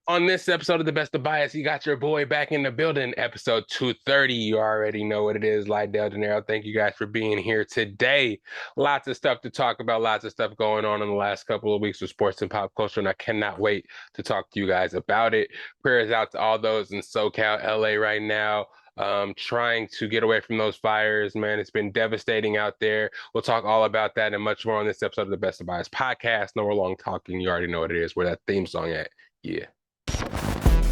On this episode of The Best of Bias, you got your boy back in the building, episode 230. You already know what it is, Lydell Dinero. Thank you guys for being here today. Lots of stuff to talk about, lots of stuff going on in the last couple of weeks with sports and pop culture, and I cannot wait to talk to you guys about it. Prayers out to all those in SoCal, LA right now. Trying to get away from those fires, man. It's been devastating out there. We'll talk all about that and much more on this episode of the Best of Bias podcast. No more long talking. You already know what it is. Where that theme song at? Yeah.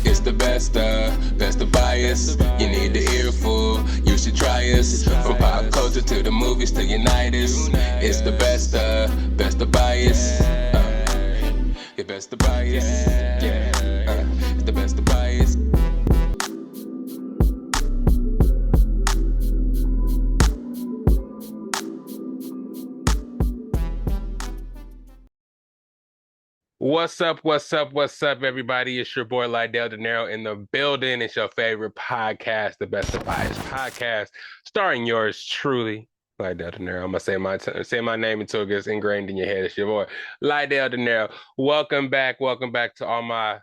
It's the best of bias. You need the earful, you should try us. From pop culture to the movies to unite us. It's the best of bias. Your best of bias. Yeah, it's the best of bias. What's up? What's up, everybody? It's your boy Lydell Dinero in the building. It's your favorite podcast, the Best of Bias podcast, starring yours truly, Lydell Dinero. I'm gonna say my name until it gets ingrained in your head. It's your boy Lydell Dinero. Welcome back to all my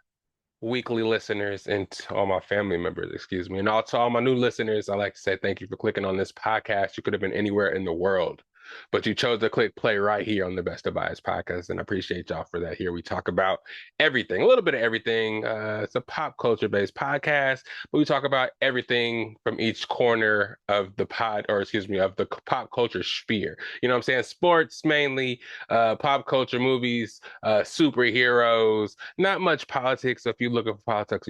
weekly listeners and to all my family members, excuse me, and also all my new listeners. I like to say thank you for clicking on this podcast. You could have been anywhere in the world, but you chose to click play right here on the Best of Bias podcast, and I appreciate y'all for that. Here we talk about everything, a little bit of everything. It's a pop culture based podcast, but we talk about everything from each corner of the of the pop culture sphere. You know what I'm saying? Sports mainly, pop culture, movies, superheroes, not much politics. So if you're looking for politics,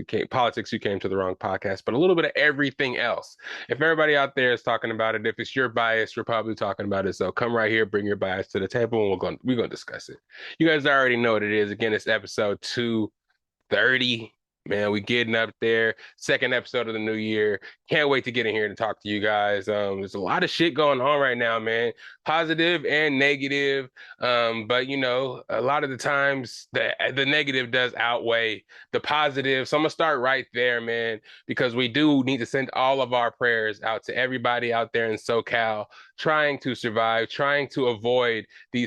you came to the wrong podcast, but a little bit of everything else. If everybody out there is talking about it, if it's your bias, you're probably talking about it. So come right here, bring your bias to the table, and we're gonna discuss it. You guys already know what it is. Again, it's episode 230. Man, we getting up there. Second episode of the new year. Can't wait to get in here and talk to you guys. There's a lot of shit going on right now, man. Positive and negative. But you know, a lot of the times the negative does outweigh the positive. So I'm gonna start right there, man, because we do need to send all of our prayers out to everybody out there in SoCal trying to survive, trying to avoid the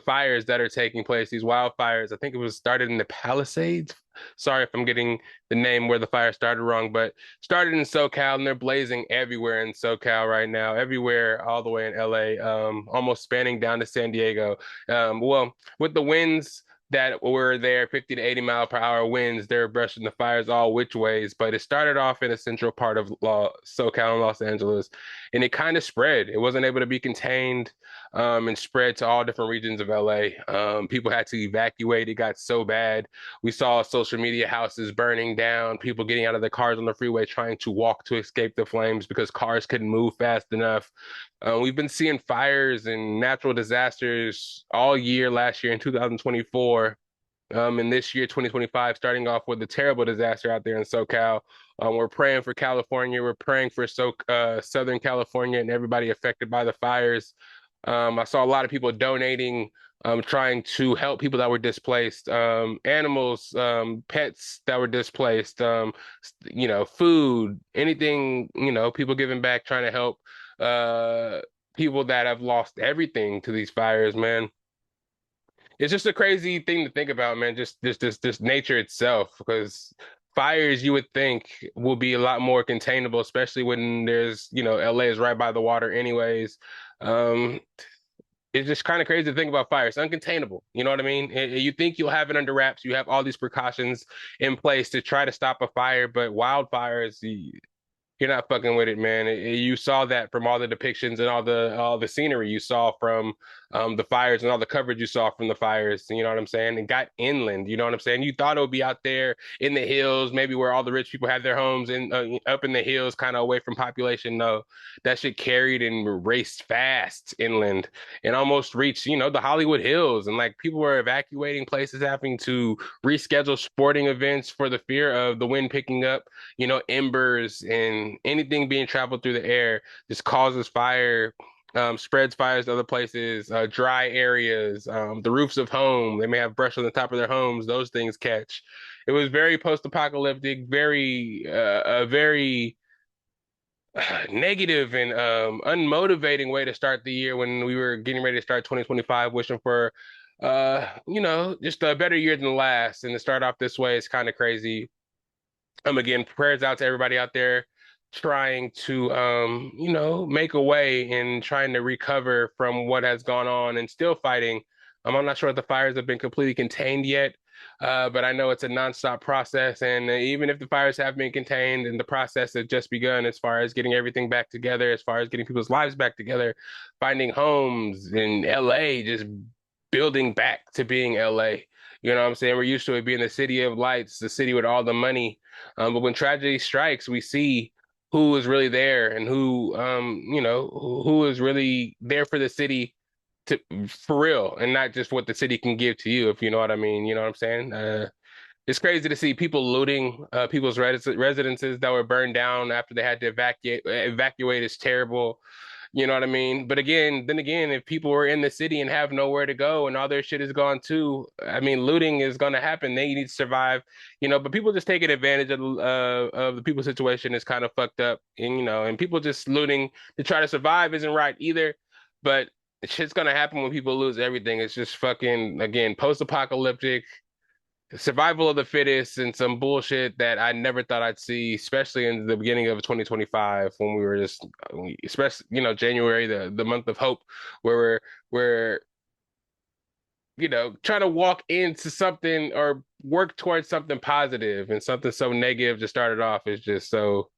fires that are taking place, these wildfires. I think it was started in the Palisades. Sorry if I'm getting the name where the fire started wrong, but started in SoCal and they're blazing everywhere in SoCal right now, everywhere, all the way in LA, almost spanning down to San Diego. Well, with the winds that were there, 50 to 80 mile per hour winds, they're brushing the fires all which ways. But it started off in a central part of SoCal and Los Angeles, and it kind of spread. It wasn't able to be contained, and spread to all different regions of LA. People had to evacuate. It got so bad. We saw social media houses burning down, people getting out of their cars on the freeway trying to walk to escape the flames because cars couldn't move fast enough. We've been seeing fires and natural disasters all year, last year in 2024. And this year, 2025, starting off with a terrible disaster out there in SoCal. We're praying for California. We're praying for Southern California and everybody affected by the fires. I saw a lot of people donating, trying to help people that were displaced, animals, pets that were displaced, food, anything, people giving back, trying to help people that have lost everything to these fires, man. It's just a crazy thing to think about, man. Just this nature itself, because fires you would think will be a lot more containable, especially when there's, LA is right by the water anyways. Um, it's just kind of crazy to think about fire. It's uncontainable. You know what I mean? You think you'll have it under wraps. You have all these precautions in place to try to stop a fire, but wildfires, you're not fucking with it, man. You saw that from all the depictions and all the scenery you saw from the fires and all the coverage you saw from the fires. You know what I'm saying? It got inland. You know what I'm saying? You thought it would be out there in the hills, maybe where all the rich people had their homes, and up in the hills, kind of away from population. No, that shit carried and raced fast inland and almost reached, the Hollywood Hills. And like people were evacuating places, having to reschedule sporting events for the fear of the wind picking up, embers and anything being traveled through the air just causes fire, spreads fires to other places, dry areas, the roofs of home. They may have brush on the top of their homes. Those things catch. It was very post-apocalyptic, very negative and unmotivating way to start the year when we were getting ready to start 2025, wishing for just a better year than the last. And to start off this way is kind of crazy. Again, prayers out to everybody out there trying to make a way and trying to recover from what has gone on and still fighting. I'm not sure if the fires have been completely contained yet, but I know it's a nonstop process. And even if the fires have been contained and the process has just begun as far as getting everything back together, as far as getting people's lives back together, finding homes in LA, just building back to being LA. You know what I'm saying? We're used to it being the city of lights, the city with all the money. But when tragedy strikes, we see who is really there and who is really there for the city to for real, and not just what the city can give to you, if you know what I mean. You know what I'm saying? It's crazy to see people looting people's residences that were burned down after they had to evacuate. Is terrible. You know what I mean? But then again, if people were in the city and have nowhere to go and all their shit is gone too, I mean, looting is going to happen. They need to survive, but people just taking advantage of the people's situation is kind of fucked up. And people just looting to try to survive isn't right either. But shit's going to happen when people lose everything. It's just fucking, again, post-apocalyptic survival of the fittest and some bullshit that I never thought I'd see, especially in the beginning of 2025 when we were just, especially, January, the month of hope, where we're trying to walk into something or work towards something positive, and something so negative to start it off is just so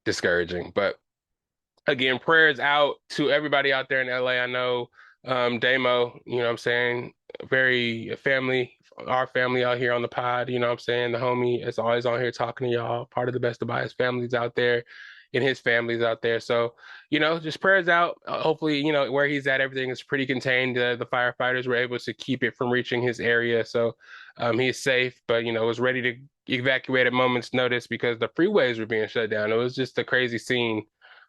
discouraging. But again, prayers out to everybody out there in LA. I know Damo, you know what I'm saying, very family, our family out here on the pod, you know what I'm saying? The homie is always on here talking to y'all, part of the Best of Bias families out there and his families out there. So, just prayers out. Hopefully, where he's at, everything is pretty contained. The firefighters were able to keep it from reaching his area. So he's safe, but, was ready to evacuate at moment's notice because the freeways were being shut down. It was just a crazy scene.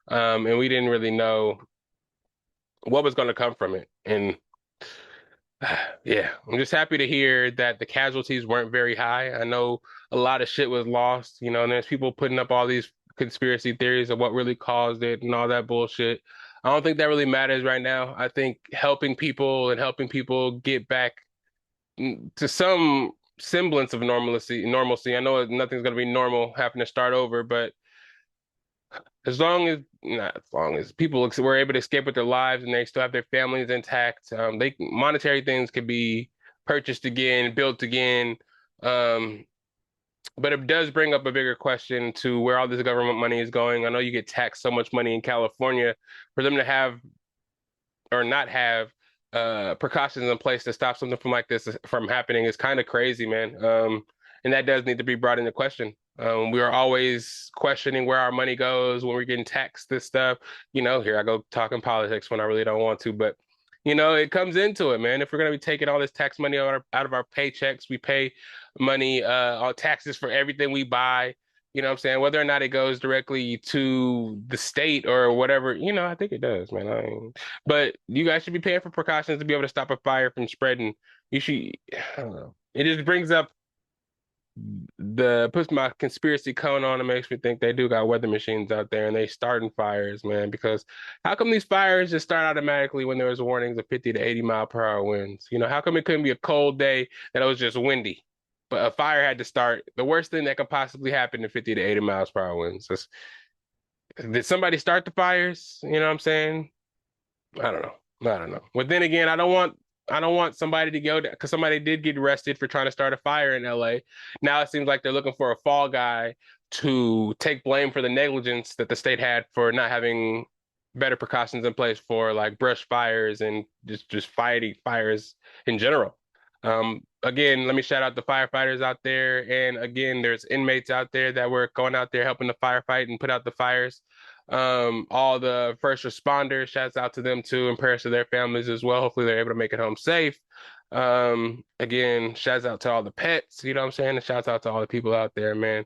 And we didn't really know what was going to come from it. And yeah, I'm just happy to hear that the casualties weren't very high. I know a lot of shit was lost, and there's people putting up all these conspiracy theories of what really caused it and all that bullshit. I don't think that really matters right now. I think helping people get back to some semblance of normalcy. I know nothing's going to be normal having to start over, but not as long as people were able to escape with their lives and they still have their families intact, monetary things could be purchased again, built again. But it does bring up a bigger question to where all this government money is going. I know you get taxed so much money in California. For them to have or not have precautions in place to stop something from like this from happening is kind of crazy, man. And that does need to be brought into question. We are always questioning where our money goes when we're getting taxed this stuff. Here I go talking politics when I really don't want to, but it comes into it, man. If we're gonna be taking all this tax money out of our paychecks, we pay money on taxes for everything we buy. You know what I'm saying? Whether or not it goes directly to the state or whatever, I think it does, man. But you guys should be paying for precautions to be able to stop a fire from spreading. You should, I don't know. It just brings up puts my conspiracy cone on and makes me think they do got weather machines out there and they starting fires, man. Because how come these fires just start automatically when there was warnings of 50 to 80-mile-per-hour winds? How come it couldn't be a cold day that it was just windy, but a fire had to start? The worst thing that could possibly happen to 50 to 80 miles per hour winds. Did somebody start the fires? You know what I'm saying? I don't know. I don't know. But then again, I don't want somebody to go because somebody did get arrested for trying to start a fire in LA. Now it seems like they're looking for a fall guy to take blame for the negligence that the state had for not having better precautions in place for like brush fires and just fighting fires in general. Again, let me shout out the firefighters out there. And again, there's inmates out there that were going out there helping the firefight and put out the fires. All the first responders, shouts out to them too, and prayers to their families as well. Hopefully they're able to make it home safe. Again, shouts out to all the pets, you know what I'm saying? And shouts out to all the people out there, man.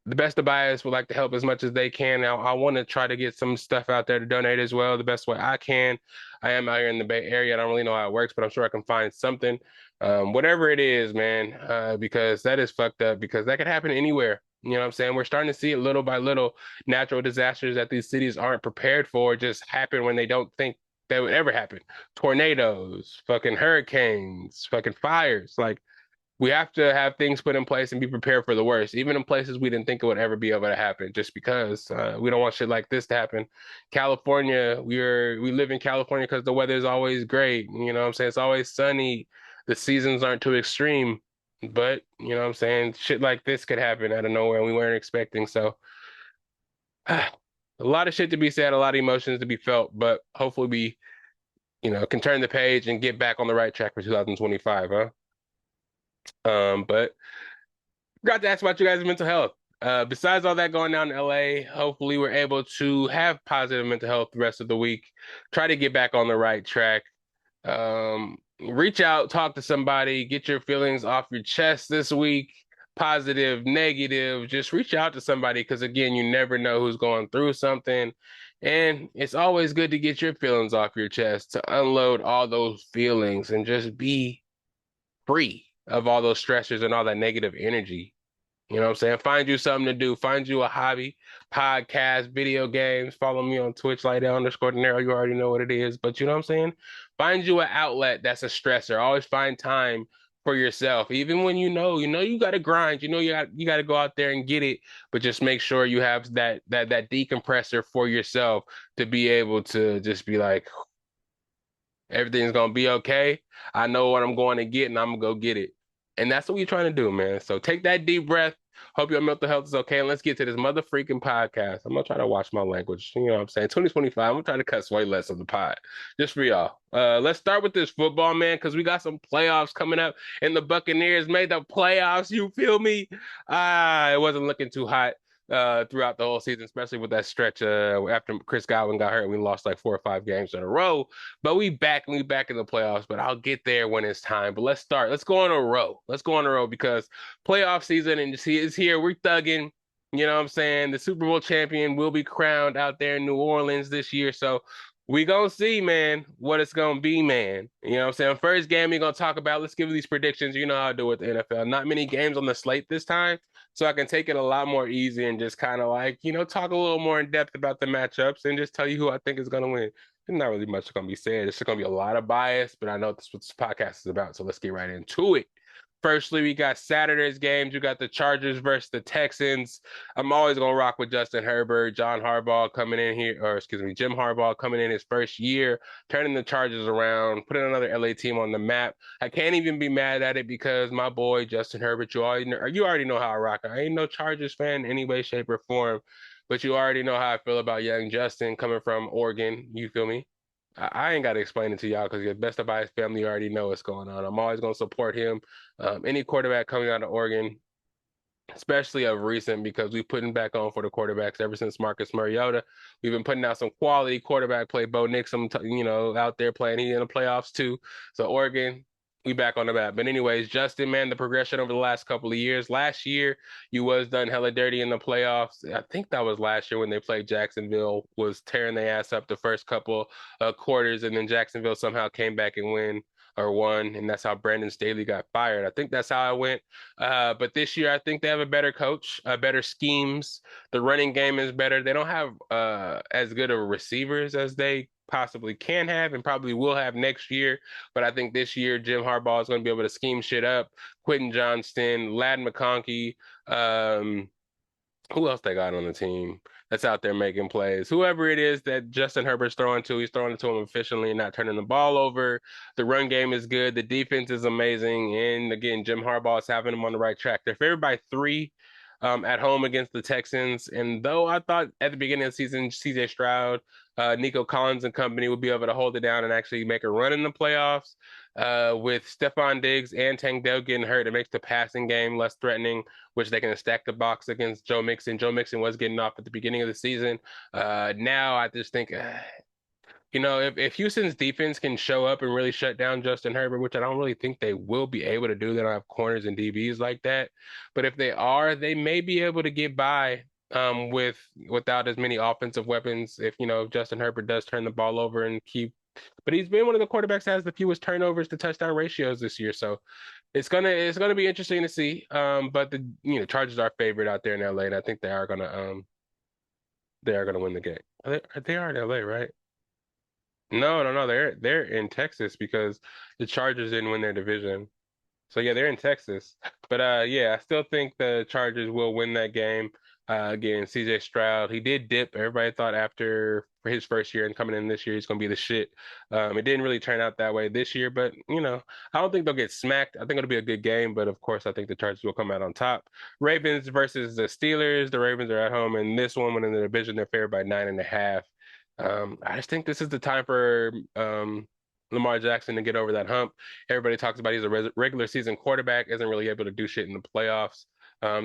The Best of Bias would like to help as much as they can. Now, I want to try to get some stuff out there to donate as well, the best way I can. I am out here in the Bay Area. I don't really know how it works, but I'm sure I can find something. Whatever it is, man, because that is fucked up because that could happen anywhere. You know what I'm saying? We're starting to see it little by little. Natural disasters that these cities aren't prepared for just happen when they don't think that would ever happen. Tornadoes, fucking hurricanes, fucking fires. Like we have to have things put in place and be prepared for the worst, even in places we didn't think it would ever be able to happen, just because we don't want shit like this to happen. California, we live in California because the weather is always great. You know what I'm saying? It's always sunny. The seasons aren't too extreme, but you know what I'm saying? Shit like this could happen out of nowhere and we weren't expecting. So a lot of shit to be said, a lot of emotions to be felt, but hopefully we, can turn the page and get back on the right track for 2025, huh? But forgot to ask about you guys' mental health. Besides all that going down in LA, hopefully we're able to have positive mental health the rest of the week. Try to get back on the right track. Reach out, talk to somebody, get your feelings off your chest this week. Positive, negative, just reach out to somebody because again, you never know who's going through something. And it's always good to get your feelings off your chest, to unload all those feelings and just be free of all those stressors and all that negative energy. You know what I'm saying? Find you something to do. Find you a hobby, podcast, video games. Follow me on Twitch, Lydell_Dinero. You already know what it is. But you know what I'm saying? Find you an outlet that's a stressor. Always find time for yourself. Even when you got to grind. You got to go out there and get it. But just make sure you have that decompressor for yourself to be able to just be like, everything's gonna be okay. I know what I'm going to get, and I'm gonna go get it. And that's what we're trying to do, man. So take that deep breath. Hope your mental health is okay. And let's get to this mother freaking podcast. I'm gonna try to watch my language. You know what I'm saying? 2025, I'm gonna try to cut way less of the pod. Just for y'all. Let's start with this football, man, because we got some playoffs coming up. And the Buccaneers made the playoffs. You feel me? It wasn't looking too hot throughout the whole season, especially with that stretch after Chris Godwin got hurt and we lost like 4 or 5 games in a row. But we back in the playoffs, but I'll get there when it's time. But let's start. Let's go on a row. Let's go on a row because playoff season and see it's here. We're thugging. You know what I'm saying? The Super Bowl champion will be crowned out there in New Orleans this year. So we gonna see, man, what it's gonna be, man. You know what I'm saying? First game we're gonna talk about. Let's give these predictions. You know how I do with the NFL. Not many games on the slate this time, so I can take it a lot more easy and just kind of like, talk a little more in depth about the matchups and just tell you who I think is gonna win. There's not really much gonna be said. It's gonna be a lot of bias, but I know that's what this podcast is about. So let's get right into it. Firstly, we got Saturday's games. You got the Chargers versus the Texans. I'm always gonna rock with Justin Herbert, Jim Harbaugh coming in his first year, turning the Chargers around, putting another LA team on the map. I can't even be mad at it because my boy Justin Herbert, you already know how I rock. I ain't no Chargers fan in any way, shape, or form, but you already know how I feel about young Justin coming from Oregon. You feel me? I ain't got to explain it to y'all because your best advice family already know what's going on. I'm always going to support him. Any quarterback coming out of Oregon, especially of recent, because we've putting back on for the quarterbacks ever since Marcus Mariota. We've been putting out some quality quarterback play. Bo Nixon, out there playing. He in the playoffs too. So Oregon, we back on the map. But anyways, Justin, man, the progression over the last couple of years. Last year, you was done hella dirty in the playoffs. I think that was last year when they played Jacksonville, was tearing their ass up the first couple quarters, and then Jacksonville somehow came back and won, and that's how Brandon Staley got fired. I think that's how it went. But this year, I think they have a better coach, better schemes. The running game is better. They don't have as good of receivers as they possibly can have and probably will have next year. But I think this year, Jim Harbaugh is going to be able to scheme shit up. Quentin Johnston, Ladd McConkey, who else they got on the team that's out there making plays? Whoever it is that Justin Herbert's throwing to, he's throwing it to him efficiently and not turning the ball over. The run game is good. The defense is amazing. And again, Jim Harbaugh is having them on the right track. They're favored by 3 at home against the Texans. And though I thought at the beginning of the season, CJ Stroud, Nico Collins and company would be able to hold it down and actually make a run in the playoffs. With Stephon Diggs and Tank Dell getting hurt, it makes the passing game less threatening, which they can stack the box against Joe Mixon. Joe Mixon was getting off at the beginning of the season. Now I just think, if Houston's defense can show up and really shut down Justin Herbert, which I don't really think they will be able to do, they don't have corners and DBs like that. But if they are, they may be able to get by without as many offensive weapons if Justin Herbert does turn the ball over and but he's been one of the quarterbacks that has the fewest turnovers to touchdown ratios this year. So it's gonna be interesting to see. But the Chargers are favored out there in LA, and I think they are gonna win the game. They are in LA, right? No. They're in Texas because the Chargers didn't win their division. So yeah, they're in Texas. But yeah, I still think the Chargers will win that game. Again, CJ Stroud, he did dip. Everybody thought after for his first year and coming in this year, he's gonna be the shit. It didn't really turn out that way this year, but I don't think they'll get smacked. I think it'll be a good game, but of course, I think the Chargers will come out on top. Ravens versus the Steelers. The Ravens are at home, and this one, when in the division, they're favored by 9.5. I just think this is the time for Lamar Jackson to get over that hump. Everybody talks about he's a regular season quarterback, isn't really able to do shit in the playoffs.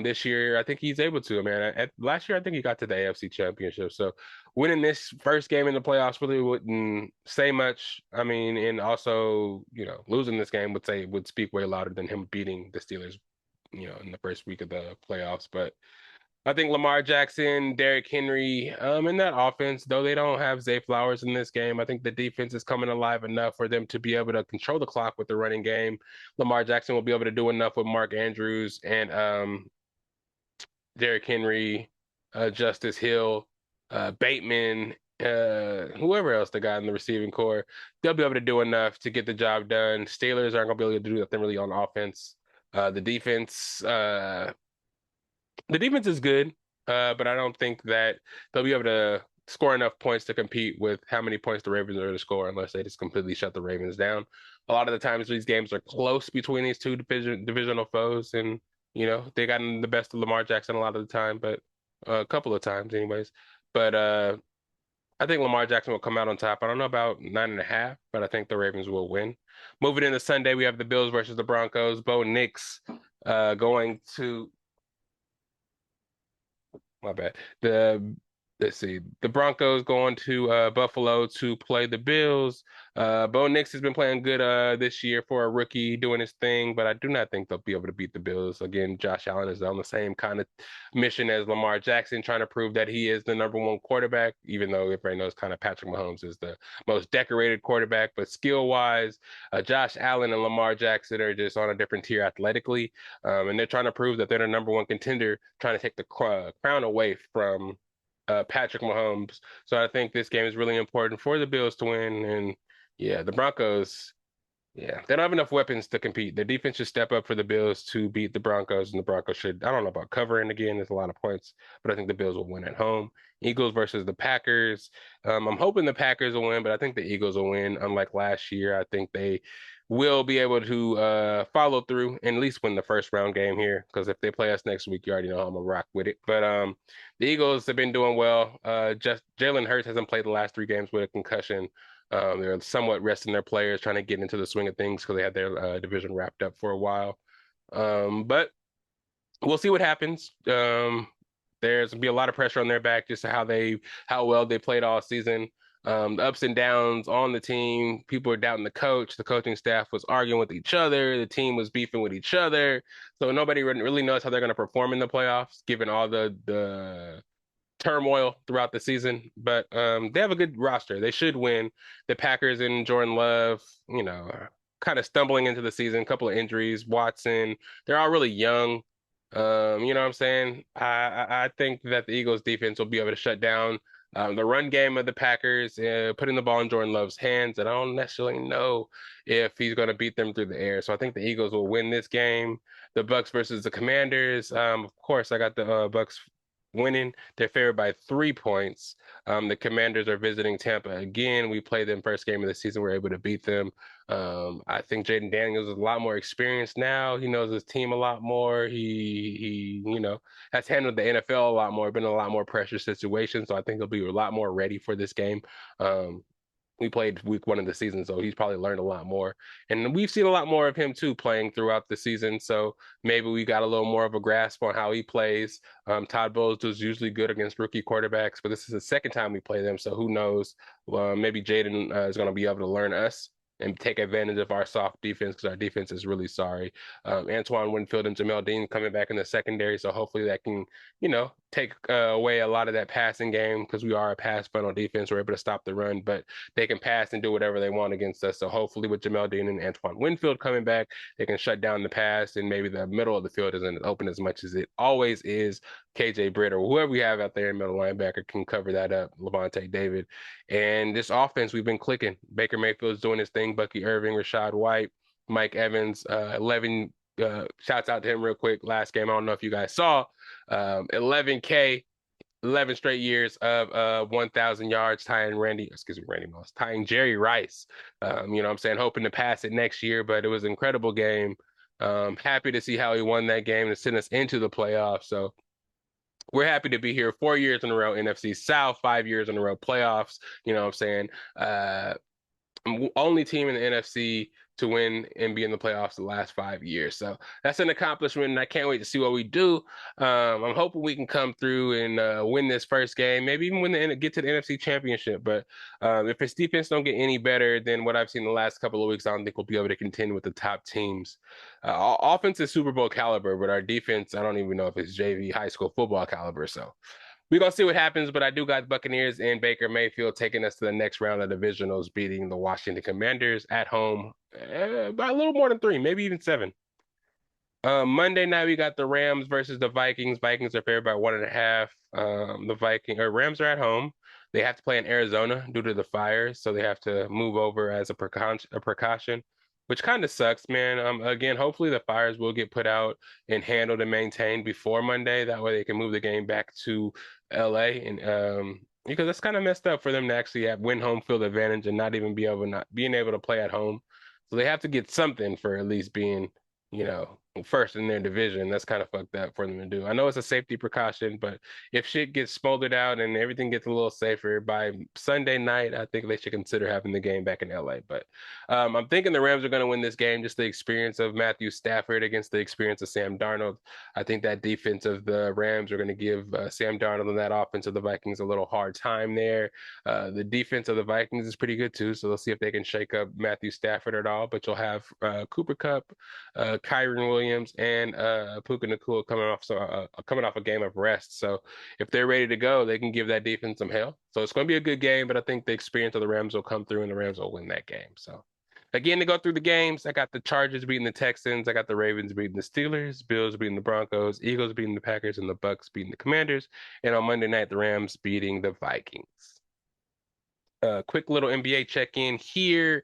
This year, I think he's able to, man. Last year, I think he got to the AFC Championship. So winning this first game in the playoffs really wouldn't say much. I mean, and also, losing this game would speak way louder than him beating the Steelers, in the first week of the playoffs. But I think Lamar Jackson, Derrick Henry, in that offense, though they don't have Zay Flowers in this game, I think the defense is coming alive enough for them to be able to control the clock with the running game. Lamar Jackson will be able to do enough with Mark Andrews and Derrick Henry, Justice Hill, Bateman, whoever else they got in the receiving core. They'll be able to do enough to get the job done. Steelers aren't going to be able to do nothing really on offense. The defense, the defense is good, but I don't think that they'll be able to score enough points to compete with how many points the Ravens are going to score unless they just completely shut the Ravens down. A lot of the times these games are close between these two divisional foes, and they got the best of Lamar Jackson a lot of the time, but a couple of times, anyways. But I think Lamar Jackson will come out on top. I don't know about 9.5, but I think the Ravens will win. Moving into Sunday, we have the Bills versus the Broncos. Bo Nix going to my bad. Let's see. The Broncos going to Buffalo to play the Bills. Bo Nix has been playing good this year for a rookie, doing his thing, but I do not think they'll be able to beat the Bills. Again, Josh Allen is on the same kind of mission as Lamar Jackson, trying to prove that he is the number one quarterback, even though everybody knows kind of Patrick Mahomes is the most decorated quarterback. But skill-wise, Josh Allen and Lamar Jackson are just on a different tier athletically, and they're trying to prove that they're the number one contender, trying to take the crown away from Patrick Mahomes. So I think this game is really important for the Bills to win. And yeah, the Broncos, yeah, they don't have enough weapons to compete. The defense should step up for the Bills to beat the Broncos, and the Broncos should, I don't know about covering again, there's a lot of points, but I think the Bills will win at home. Eagles versus the Packers. I'm hoping the Packers will win, but I think the Eagles will win. Unlike last year, I think they will be able to follow through and at least win the first round game here. Because if they play us next week, you already know I'm gonna rock with it. But the Eagles have been doing well. Just Jalen Hurts hasn't played the last 3 games with a concussion. They're somewhat resting their players, trying to get into the swing of things because they had their division wrapped up for a while. But we'll see what happens. There's gonna be a lot of pressure on their back just to how well they played all season. The ups and downs on the team. People are doubting the coach. The coaching staff was arguing with each other. The team was beefing with each other. So nobody really knows how they're going to perform in the playoffs, given all the turmoil throughout the season. But they have a good roster. They should win. The Packers and Jordan Love, are kind of stumbling into the season. A couple of injuries. Watson. They're all really young. You know what I'm saying? I think that the Eagles defense will be able to shut down the run game of the Packers, putting the ball in Jordan Love's hands, and I don't necessarily know if he's going to beat them through the air. So I think the Eagles will win this game. The Bucks versus the Commanders. Of course, I got the Bucks winning. They're favored by 3 points. The Commanders are visiting Tampa again. We played them first game of the season. We're able to beat them. I think Jaden Daniels is a lot more experienced now. He knows his team a lot more. He has handled the NFL a lot more, been in a lot more pressure situations. So I think he'll be a lot more ready for this game. We played week 1 of the season, so he's probably learned a lot more. And we've seen a lot more of him too playing throughout the season. So maybe we got a little more of a grasp on how he plays. Todd Bowles is usually good against rookie quarterbacks, but this is the second time we play them. So who knows? Maybe Jaden is going to be able to learn us and take advantage of our soft defense because our defense is really sorry. Antoine Winfield and Jamel Dean coming back in the secondary. So hopefully that can, take away a lot of that passing game because we are a pass funnel defense. We're able to stop the run, but they can pass and do whatever they want against us. So hopefully with Jamel Dean and Antoine Winfield coming back, they can shut down the pass and maybe the middle of the field isn't open as much as it always is. KJ Britt or whoever we have out there in middle linebacker can cover that up. Levante David. And this offense, we've been clicking. Baker Mayfield's doing his thing. Bucky Irving, Rashad White, Mike Evans, 11 shouts out to him real quick. Last game, I don't know if you guys saw, 11K, 11 straight years of 1,000 yards, tying Randy Moss, tying Jerry Rice. You know what I'm saying? Hoping to pass it next year, but it was an incredible game. Happy to see how he won that game to send us into the playoffs. So we're happy to be here 4 years in a row, NFC South, 5 years in a row, playoffs. You know what I'm saying? Only team in the NFC to win and be in the playoffs the last 5 years. So that's an accomplishment, and I can't wait to see what we do. I'm hoping we can come through and win this first game, maybe even get to the NFC Championship. But if his defense don't get any better than what I've seen the last couple of weeks, I don't think we'll be able to contend with the top teams. Offense is Super Bowl caliber, but our defense, I don't even know if it's JV high school football caliber. So we're going to see what happens, but I do got the Buccaneers and Baker Mayfield taking us to the next round of divisionals, beating the Washington Commanders at home by a little more than 3, maybe even 7. Monday night, we got the Rams versus the Vikings. Vikings are favored by 1.5. The Rams are at home. They have to play in Arizona due to the fires, so they have to move over as a precaution, which kind of sucks, man. Again, hopefully the fires will get put out and handled and maintained before Monday. That way they can move the game back to LA and because it's kind of messed up for them to actually win home field advantage and not being able to play at home. So they have to get something for at least being, you know, first in their division. That's kind of fucked up for them to do. I know it's a safety precaution, but if shit gets smoldered out and everything gets a little safer by Sunday night, I think they should consider having the game back in LA. But I'm thinking the Rams are going to win this game. Just the experience of Matthew Stafford against the experience of Sam Darnold. I think that defense of the Rams are going to give Sam Darnold and that offense of the Vikings a little hard time there. The defense of the Vikings is pretty good too, so they'll see if they can shake up Matthew Stafford at all. But you'll have Cooper Kupp, Kyren Williams, and Puka Nacua coming off a game of rest. So if they're ready to go, they can give that defense some hell. So it's going to be a good game, but I think the experience of the Rams will come through and the Rams will win that game. So again, to go through the games, I got the Chargers beating the Texans, I got the Ravens beating the Steelers, Bills beating the Broncos, Eagles beating the Packers, and the Bucks beating the Commanders. And on Monday night, the Rams beating the Vikings. Quick little NBA check-in here.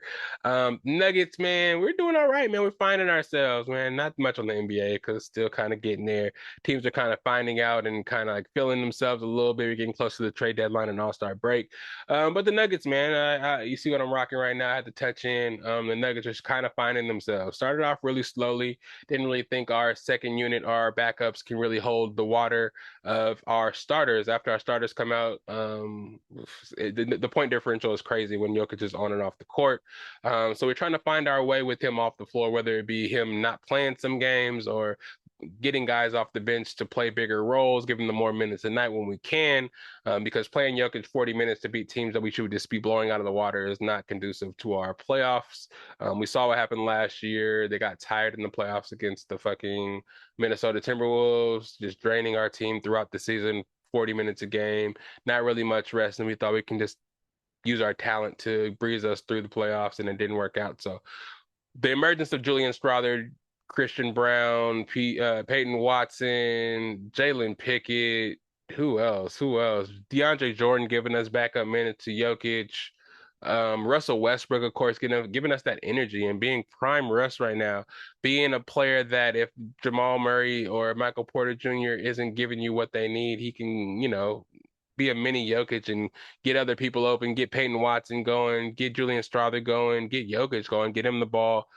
Nuggets, man, we're doing all right, man. We're finding ourselves, man. Not much on the NBA because it's still kind of getting there. Teams are kind of finding out and kind of like feeling themselves a little bit. We're getting close to the trade deadline and All-Star break. But the Nuggets, man, you see what I'm rocking right now. I had to touch in. The Nuggets are kind of finding themselves. Started off really slowly. Didn't really think our second unit, our backups can really hold the water of our starters. After our starters come out, the point differential is crazy when Jokic is on and off the court. So we're trying to find our way with him off the floor, whether it be him not playing some games or getting guys off the bench to play bigger roles, giving them more minutes a night when we can, because playing Jokic 40 minutes to beat teams that we should just be blowing out of the water is not conducive to our playoffs. We saw what happened last year. They got tired in the playoffs against the fucking Minnesota Timberwolves, just draining our team throughout the season, 40 minutes a game, not really much rest, and we thought we can just use our talent to breeze us through the playoffs, and it didn't work out. So the emergence of Julian Strawther, Christian Brown, Peyton Watson, Jalen Pickett, who else? DeAndre Jordan giving us backup minutes to Jokic. Russell Westbrook, of course, giving us that energy and being prime Russ right now, being a player that if Jamal Murray or Michael Porter Jr. isn't giving you what they need, he can, you know, be a mini Jokic and get other people open, get Peyton Watson going, get Julian Strawther going, get Jokic going, get him the ball.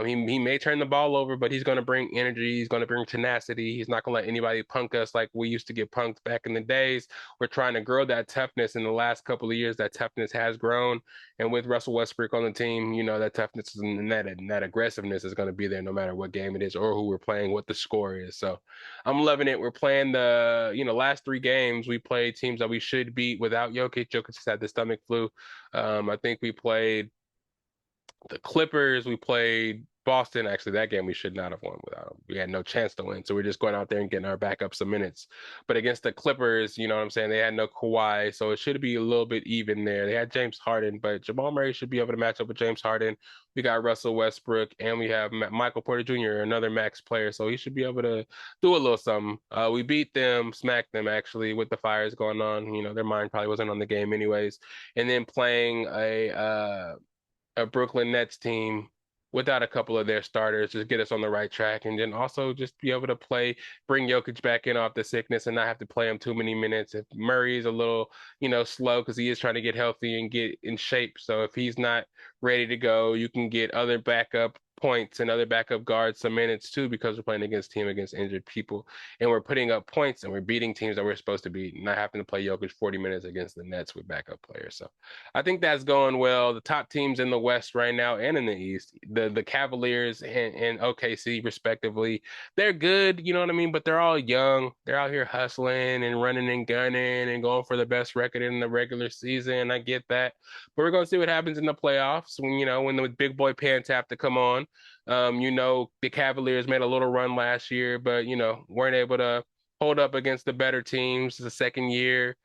He may turn the ball over, but he's going to bring energy. He's going to bring tenacity. He's not going to let anybody punk us like we used to get punked back in the days. We're trying to grow that toughness in the last couple of years. That toughness has grown. And with Russell Westbrook on the team, you know, that toughness and that aggressiveness is going to be there no matter what game it is or who we're playing, what the score is. So I'm loving it. We're playing last 3 games, we played teams that we should beat without Jokic. Jokic just had the stomach flu. I think we played the Clippers, we played Boston, actually, that game we should not have won without him. We had no chance to win. So we're just going out there and getting our backup some minutes. But against the Clippers, you know what I'm saying? They had no Kawhi. So it should be a little bit even there. They had James Harden, but Jamal Murray should be able to match up with James Harden. We got Russell Westbrook, and we have Michael Porter Jr., another max player. So he should be able to do a little something. We beat them, smacked them actually with the fires going on. You know, their mind probably wasn't on the game anyways. And then playing a Brooklyn Nets team without a couple of their starters, just get us on the right track, and then also just be able to bring Jokic back in off the sickness and not have to play him too many minutes. If Murray is a little, slow because he is trying to get healthy and get in shape, so if he's not ready to go, you can get other backup points and other backup guards some minutes too, because we're playing against injured people, and we're putting up points and we're beating teams that we're supposed to beat, not having to play Jokic 40 minutes against the Nets with backup players. So I think that's going well. The top teams in the West right now and in the East, the Cavaliers and OKC respectively, they're good, you know what I mean? But they're all young. They're out here hustling and running and gunning and going for the best record in the regular season. I get that. But we're going to see what happens in the playoffs when the big boy pants have to come on. The Cavaliers made a little run last year, but, weren't able to hold up against the better teams. The second year.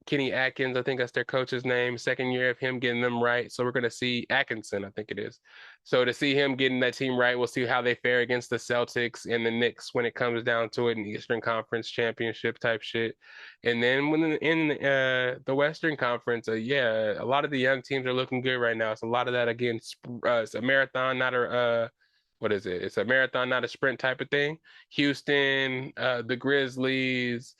Kenny Atkins, I think that's their coach's name, second year of him getting them right. So we're going to see Atkinson, I think it is. So to see him getting that team right, we'll see how they fare against the Celtics and the Knicks when it comes down to it in Eastern Conference Championship type shit. And then in the Western Conference, yeah, a lot of the young teams are looking good right now. It's a lot of that again. It's a marathon, not a what is it? It's a marathon, not a sprint type of thing. Houston, the Grizzlies,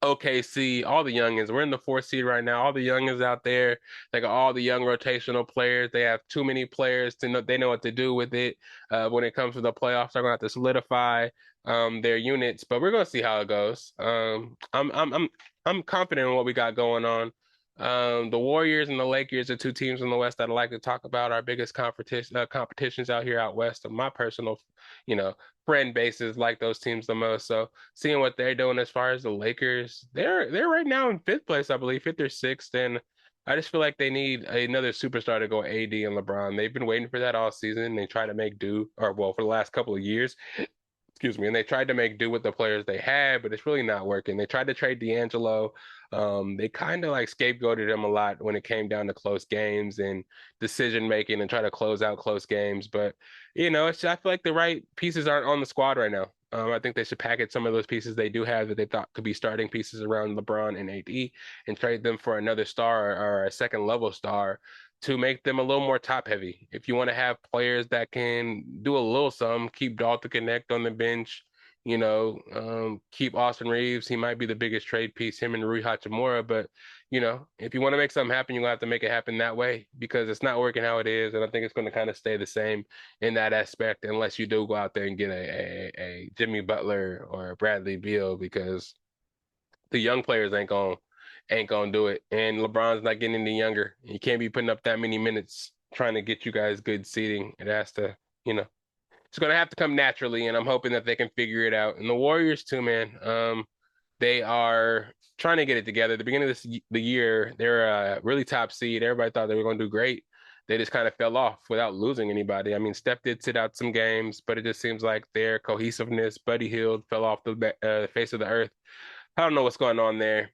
OKC, all the youngins. We're in the fourth seed right now. All the youngins out there, they got all the young rotational players. They have too many players to know. They know what to do with it. When it comes to the playoffs, they're gonna have to solidify their units. But we're gonna see how it goes. I'm confident in what we got going on. The Warriors and the Lakers are two teams in the West that I like to talk about. Our biggest competitions out here out west. Of my personal, friend bases like those teams the most. So seeing what they're doing as far as the Lakers, they're right now in fifth place, I believe, fifth or sixth, and I just feel like they need another superstar to go AD and LeBron. They've been waiting for that all season. They try to make do, or well, for the last couple of years, excuse me, and they tried to make do with the players they had, but it's really not working. They tried to trade D'Angelo. They kind of like scapegoated him a lot when it came down to close games and decision making and try to close out close games. But I feel like the right pieces aren't on the squad right now. I think they should package some of those pieces they do have that they thought could be starting pieces around LeBron and AD and trade them for another star or a second level star to make them a little more top heavy. If you want to have players that can do a little something, keep Dalton Connect on the bench, keep Austin Reeves. He might be the biggest trade piece, him and Rui Hachimura. But, if you want to make something happen, you're going to have to make it happen that way because it's not working how it is. And I think it's going to kind of stay the same in that aspect unless you do go out there and get a Jimmy Butler or a Bradley Beal, because the young players ain't gonna do it. And LeBron's not getting any younger. You can't be putting up that many minutes trying to get you guys good seating. It has to, it's gonna have to come naturally, and I'm hoping that they can figure it out. And the Warriors too, man. They are trying to get it together. At the beginning of the year, they're a really top seed. Everybody thought they were gonna do great. They just kind of fell off without losing anybody. I mean, Steph did sit out some games, but it just seems like their cohesiveness, Buddy Hield, fell off the face of the earth. I don't know what's going on there.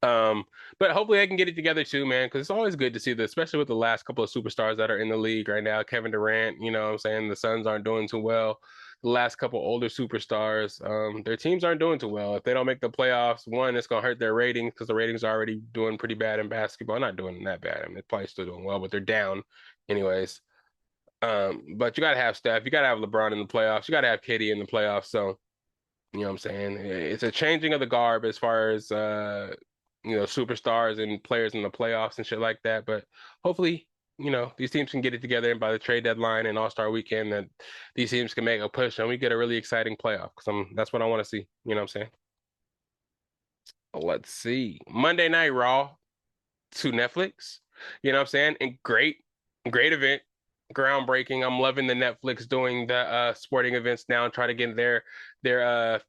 But hopefully they can get it together too, man, because it's always good to see this, especially with the last couple of superstars that are in the league right now. Kevin Durant, you know what I'm saying? The Suns aren't doing too well. The last couple older superstars, their teams aren't doing too well. If they don't make the playoffs, one, it's gonna hurt their ratings because the ratings are already doing pretty bad in basketball. Not doing that bad. I mean, they're probably still doing well, but they're down anyways. But you gotta have Steph, you gotta have LeBron in the playoffs, you gotta have KD in the playoffs. So, you know what I'm saying? It's a changing of the guard as far as superstars and players in the playoffs and shit like that. But hopefully, these teams can get it together, and by the trade deadline and All-Star weekend, that these teams can make a push and we get a really exciting playoff. Because that's what I want to see. You know what I'm saying? Let's see. Monday Night Raw to Netflix. You know what I'm saying? And great event. Groundbreaking. I'm loving the Netflix doing the sporting events now and try to get their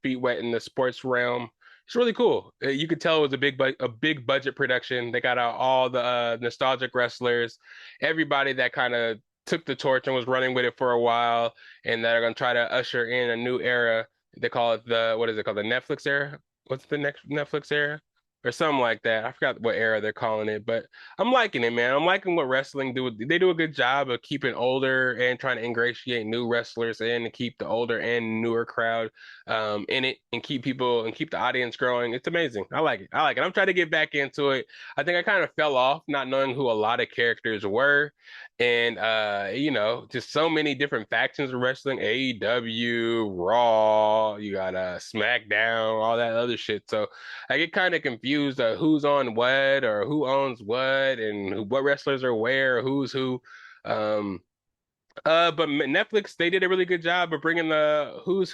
feet wet in the sports realm. It's really cool. You could tell it was a big budget production. They got out all the nostalgic wrestlers, everybody that kind of took the torch and was running with it for a while, and that are gonna try to usher in a new era. They call it the what is it called? The Netflix era? What's the next Netflix era? Or something like that. I forgot what era they're calling it, but I'm liking it, man. I'm liking what wrestling do. They do a good job of keeping older and trying to ingratiate new wrestlers in to keep the older and newer crowd in it and keep people and keep the audience growing. It's amazing. I like it. I like it. I'm trying to get back into it. I think I kind of fell off not knowing who a lot of characters were. And just so many different factions of wrestling, AEW, Raw, you got SmackDown, all that other shit. So I get kind of confused who's on what or who owns what and what wrestlers are where, who's who. Um, but Netflix, they did a really good job of bringing the who's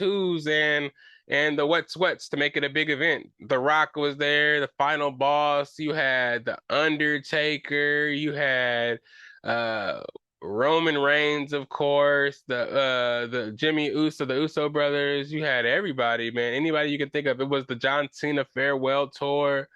and the what's to make it a big event. The Rock was there, the final boss. You had the Undertaker. You had uh Roman Reigns, of course. The Jimmy Uso, the Uso brothers. You had everybody, man. Anybody you can think of. It was the John Cena farewell tour.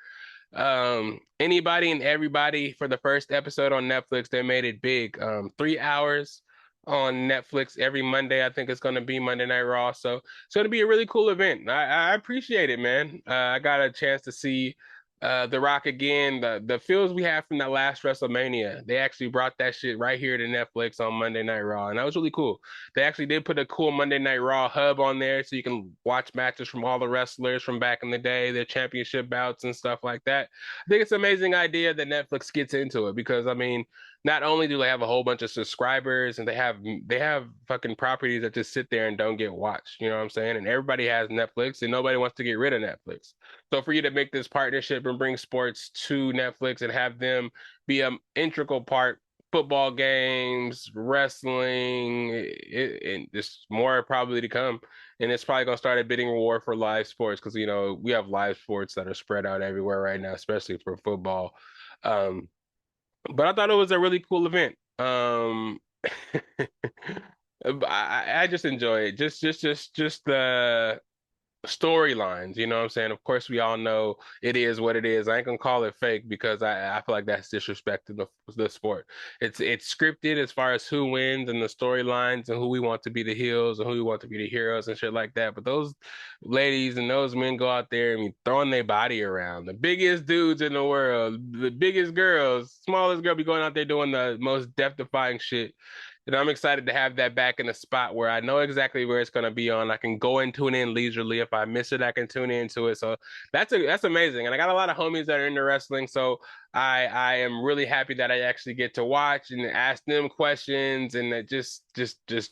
Anybody and everybody for the first episode on Netflix. They made it big. 3 hours on Netflix every Monday. I think it's going to be Monday Night Raw. So it's going to be a really cool event. I appreciate it, man. I got a chance to see The Rock again. The feels we had from that last WrestleMania. They actually brought that shit right here to Netflix on Monday Night Raw, and that was really cool. They actually did put a cool Monday Night Raw hub on there, so you can watch matches from all the wrestlers from back in the day, their championship bouts and stuff like that. I think it's an amazing idea that Netflix gets into it because I mean, not only do they have a whole bunch of subscribers and they have fucking properties that just sit there and don't get watched. You know what I'm saying? And everybody has Netflix, and nobody wants to get rid of Netflix. So for you to make this partnership and bring sports to Netflix and have them be an integral part, football games, wrestling, and there's more probably to come. And it's probably gonna start a bidding war for live sports because we have live sports that are spread out everywhere right now, especially for football. Um, but I thought it was a really cool event. I just enjoy it. Just the storylines, you know what I'm saying? Of course, we all know it is what it is. I ain't gonna call it fake because I feel like that's disrespecting the sport. It's scripted as far as who wins and the storylines and who we want to be the heels and who we want to be the heroes and shit like that. But those ladies and those men go out there and be throwing their body around. The biggest dudes in the world, the biggest girls, smallest girl be going out there doing the most death-defying shit. And I'm excited to have that back in a spot where I know exactly where it's going to be on. I can go and tune in leisurely. If I miss it, I can tune into it. So that's amazing. And I got a lot of homies that are into wrestling. So I am really happy that I actually get to watch and ask them questions and just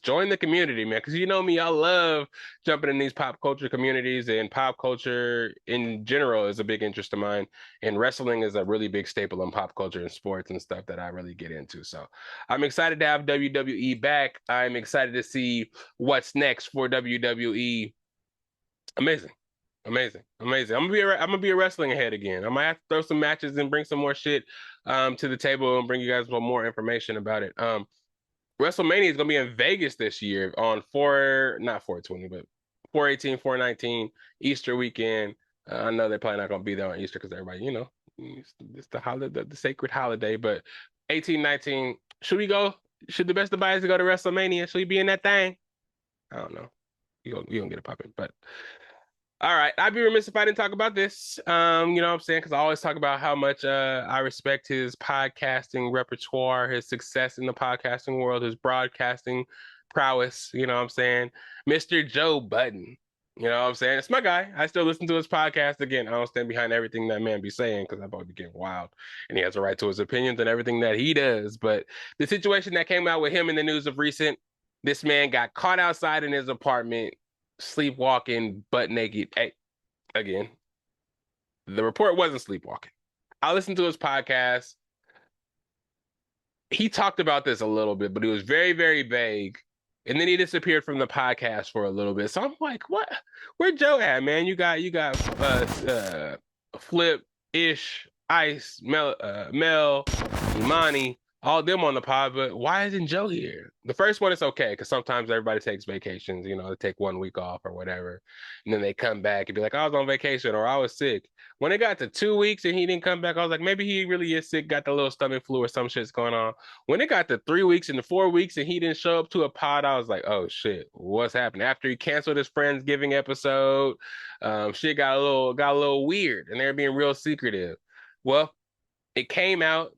join the community, man. Because you know me, I love jumping in these pop culture communities, and pop culture in general is a big interest of mine. And wrestling is a really big staple in pop culture and sports and stuff that I really get into. So I'm excited to have WWE back. I'm excited to see what's next for WWE. Amazing. Amazing. Amazing. I'm gonna be a wrestling head again. I might have to throw some matches and bring some more shit to the table and bring you guys more information about it. WrestleMania is gonna be in Vegas this year on not 420, but 418, 419 Easter weekend. I know they're probably not gonna be there on Easter because everybody, it's the holiday, the sacred holiday. But 18, 19, should we go? Should the best of buyers go to WrestleMania? Should we be in that thing? I don't know. You gonna get it popping, but. All right, I'd be remiss if I didn't talk about this. You know what I'm saying? Because I always talk about how much I respect his podcasting repertoire, his success in the podcasting world, his broadcasting prowess. You know what I'm saying? Mr. Joe Budden. You know what I'm saying? It's my guy. I still listen to his podcast. Again, I don't stand behind everything that man be saying because I probably be getting wild, and he has a right to his opinions and everything that he does. But the situation that came out with him in the news of recent, this man got caught outside in his apartment sleepwalking butt naked. Hey, again, the report wasn't sleepwalking. I listened to his podcast. He talked about this a little bit, but it was very, very vague. And then he disappeared from the podcast for a little bit. So I'm like, what? Where Joe at, man? You got Flip, Ish, Ice, Mel, Imani, all them on the pod, but why isn't Joe here? The first one is okay because sometimes everybody takes vacations, they take 1 week off or whatever, and then they come back and be like, I was on vacation or I was sick. When it got to 2 weeks and he didn't come back, I was like, maybe he really is sick, got the little stomach flu or some shit's going on. When it got to 3 weeks and the 4 weeks and he didn't show up to a pod, I was like, oh shit, what's happening? After he canceled his Friendsgiving episode, shit got a little weird and they're being real secretive. Well, it came out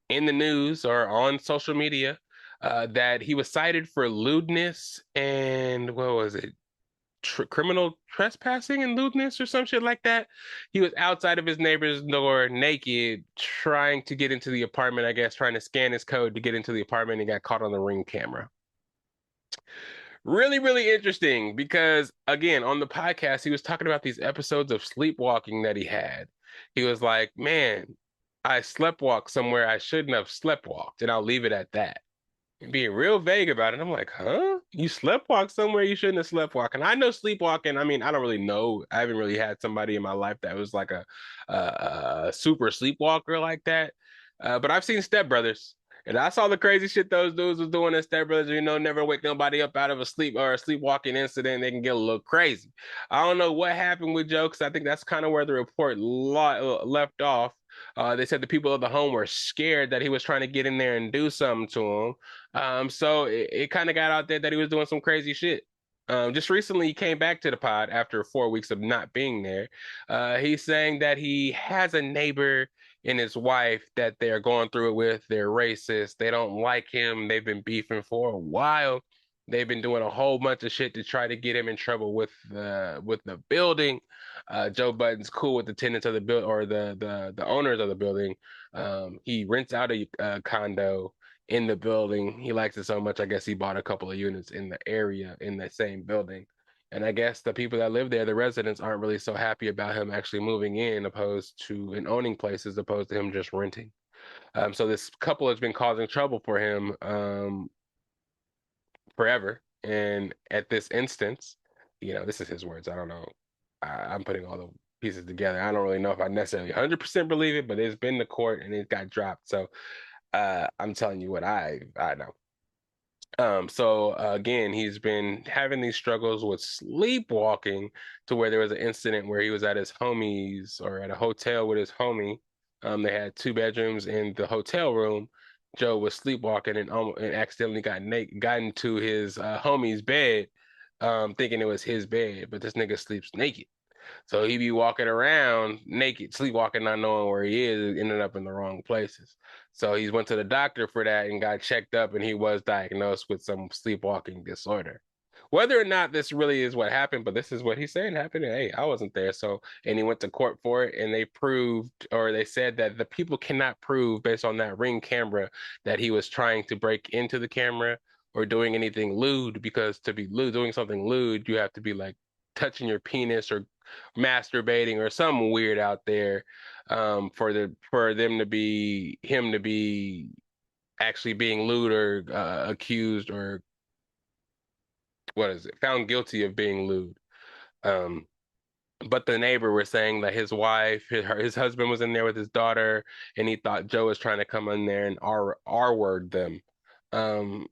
in the news or on social media that he was cited for lewdness and what was it? Criminal trespassing and lewdness or some shit like that. He was outside of his neighbor's door naked, trying to get into the apartment, I guess, trying to scan his code to get into the apartment and got caught on the Ring camera. Really, really interesting because, again, on the podcast, he was talking about these episodes of sleepwalking that he had. He was like, man, I sleptwalked somewhere I shouldn't have sleptwalked, and I'll leave it at that. And being real vague about it. I'm like, huh? You sleptwalk somewhere you shouldn't have sleptwalked. And I know sleepwalking, I mean, I don't really know. I haven't really had somebody in my life that was like a super sleepwalker like that. But I've seen Step Brothers. And I saw the crazy shit those dudes was doing in Step Brothers, never wake nobody up out of a sleep or a sleepwalking incident. They can get a little crazy. I don't know what happened with Joe, because I think that's kind of where the report left off. They said the people of the home were scared that he was trying to get in there and do something to them. So it kind of got out there that he was doing some crazy shit. Just recently, he came back to the pod after 4 weeks of not being there. He's saying that he has a neighbor and his wife that they're going through it with. They're racist. They don't like him. They've been beefing for a while. They've been doing a whole bunch of shit to try to get him in trouble with the building. Joe Budden's cool with the tenants of the building or the owners of the building. He rents out a condo in the building. He likes it so much, I guess he bought a couple of units in the area in the same building. And I guess the people that live there, the residents, aren't really so happy about him actually moving in opposed to and owning places opposed to him just renting. So this couple has been causing trouble for him forever. And at this instance, this is his words. I don't know. I'm putting all the pieces together. I don't really know if I necessarily 100% believe it, but it's been to court and it got dropped. So I'm telling you what I know. So again, he's been having these struggles with sleepwalking to where there was an incident where he was at his homie's or at a hotel with his homie. They had 2 bedrooms in the hotel room. Joe was sleepwalking and accidentally got into his homie's bed, thinking it was his bed, but this nigga sleeps naked. So he be walking around naked, sleepwalking, not knowing where he is, ended up in the wrong places. So he went to the doctor for that and got checked up, and he was diagnosed with some sleepwalking disorder. Whether or not this really is what happened, but this is what he's saying happened. And, hey, I wasn't there. So, and he went to court for it, and they proved, or they said that the people cannot prove based on that Ring camera that he was trying to break into the camera or doing anything lewd, because to be lewd, doing something lewd, you have to be like touching your penis or masturbating or something weird out there, for them to be him to be actually being lewd or accused or what is it, found guilty of being lewd. Um, but the neighbor was saying that his wife, his husband was in there with his daughter, and he thought Joe was trying to come in there and R word them. Um,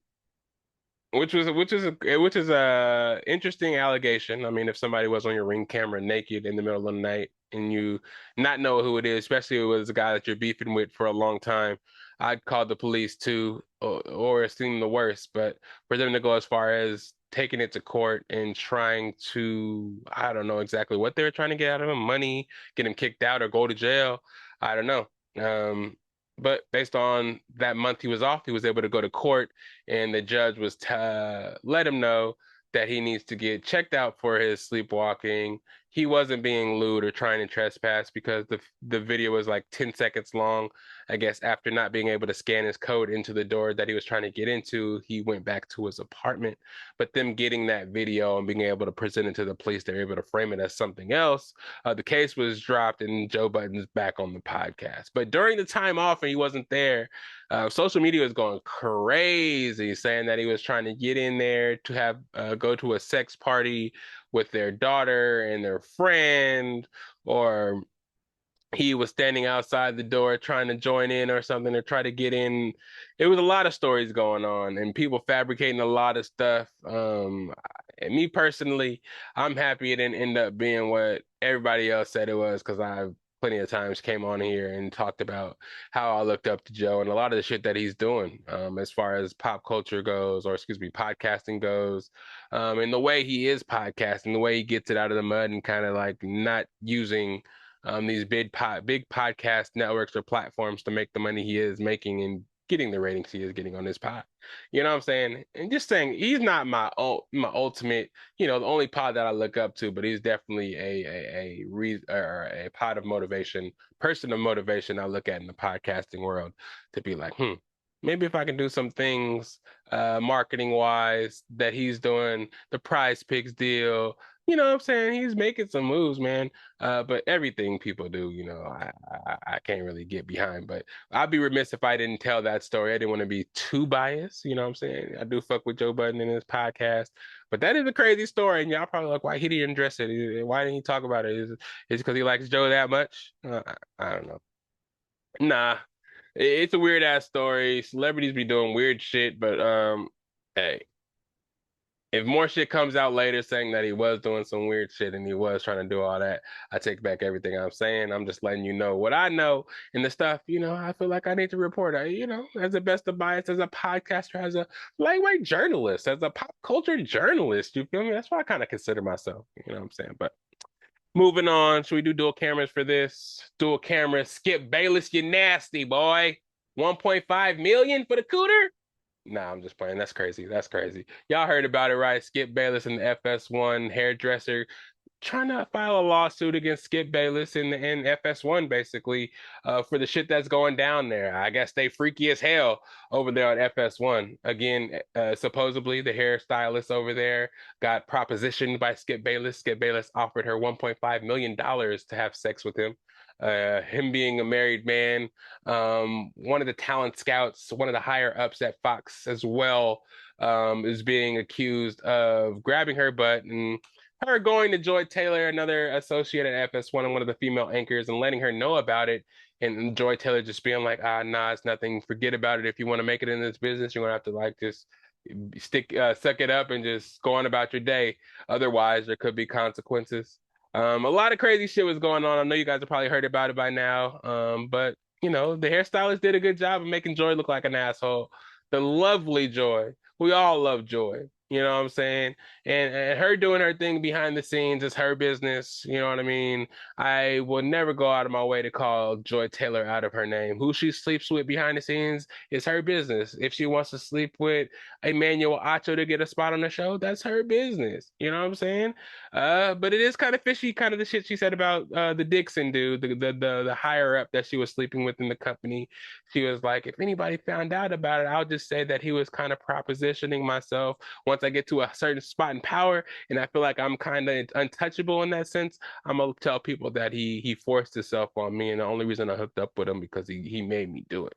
which is a interesting allegation. I mean, if somebody was on your Ring camera naked in the middle of the night and you not know who it is, especially if it was a guy that you're beefing with for a long time, I'd call the police too, or assume the worst. But for them to go as far as taking it to court and trying to, I don't know exactly what they were trying to get out of him, money, get him kicked out or go to jail. I don't know. But based on that month he was off, he was able to go to court, and the judge was let him know that he needs to get checked out for his sleepwalking. He wasn't being lewd or trying to trespass because the video was like 10 seconds long. I guess after not being able to scan his code into the door that he was trying to get into, he went back to his apartment. But them getting that video and being able to present it to the police, they're able to frame it as something else. The case was dropped and Joe Budden's back on the podcast. But during the time off and he wasn't there, social media was going crazy, saying that he was trying to get in there to have go to a sex party with their daughter and their friend, or he was standing outside the door trying to join in or something or try to get in. It was a lot of stories going on and people fabricating a lot of stuff. And me personally, I'm happy it didn't end up being what everybody else said it was because I've plenty of times came on here and talked about how I looked up to Joe and a lot of the shit that he's doing, as far as pop culture goes, or excuse me, podcasting goes, and the way he is podcasting, the way he gets it out of the mud and kind of like not using these big podcast networks or platforms to make the money he is making and getting the ratings he is getting on this pod. You know what I'm saying? And just saying he's not my ultimate, the only pod that I look up to, but he's definitely a reason or a pod of motivation, person of motivation I look at in the podcasting world to be like, maybe if I can do some things marketing wise that he's doing, the Prize Picks deal, you know what I'm saying? He's making some moves, man. But everything people do, I can't really get behind. But I'd be remiss if I didn't tell that story. I didn't want to be too biased, you know what I'm saying? I do fuck with Joe Budden in his podcast, but that is a crazy story, and y'all probably like, why he didn't address it? Why didn't he talk about it? Is it because he likes Joe that much? I don't know. Nah, it's a weird ass story. Celebrities be doing weird shit, but hey, if more shit comes out later saying that he was doing some weird shit and he was trying to do all that, I take back everything I'm saying. I'm just letting you know what I know and the stuff, I feel like I need to report. As the best of bias, as a podcaster, as a lightweight journalist, as a pop culture journalist, you feel me? That's what I kind of consider myself, you know what I'm saying? But moving on, should we do dual cameras for this? Dual camera, Skip Bayless, you nasty boy. 1.5 million for the cooter? Nah, I'm just playing. That's crazy. That's crazy. Y'all heard about it, right? Skip Bayless and the FS1 hairdresser trying to file a lawsuit against Skip Bayless and FS1 basically for the shit that's going down there. I guess they freaky as hell over there on FS1. Again, supposedly the hairstylist over there got propositioned by Skip Bayless. Skip Bayless offered her $1.5 million to have sex with him. Him being a married man, one of the talent scouts, one of the higher ups at Fox as well, is being accused of grabbing her butt and her going to Joy Taylor, another associate at FS1 and one of the female anchors, and letting her know about it. And Joy Taylor just being like, nah, it's nothing. Forget about it. If you want to make it in this business, you're gonna have to like just suck it up and just go on about your day. Otherwise, there could be consequences. A lot of crazy shit was going on. I know you guys have probably heard about it by now. But the hairstylist did a good job of making Joy look like an asshole. The lovely Joy. We all love Joy. You know what I'm saying? And her doing her thing behind the scenes is her business. You know what I mean? I will never go out of my way to call Joy Taylor out of her name. Who she sleeps with behind the scenes is her business. If she wants to sleep with Emmanuel Acho to get a spot on the show, that's her business. You know what I'm saying? But it is kind of fishy, kind of the shit she said about the Dixon dude, the higher up that she was sleeping with in the company. She was like, if anybody found out about it, I'll just say that he was kind of propositioning myself. Once I get to a certain spot in power, and I feel like I'm kind of untouchable in that sense, I'm gonna tell people that he forced himself on me, and the only reason I hooked up with him because he made me do it.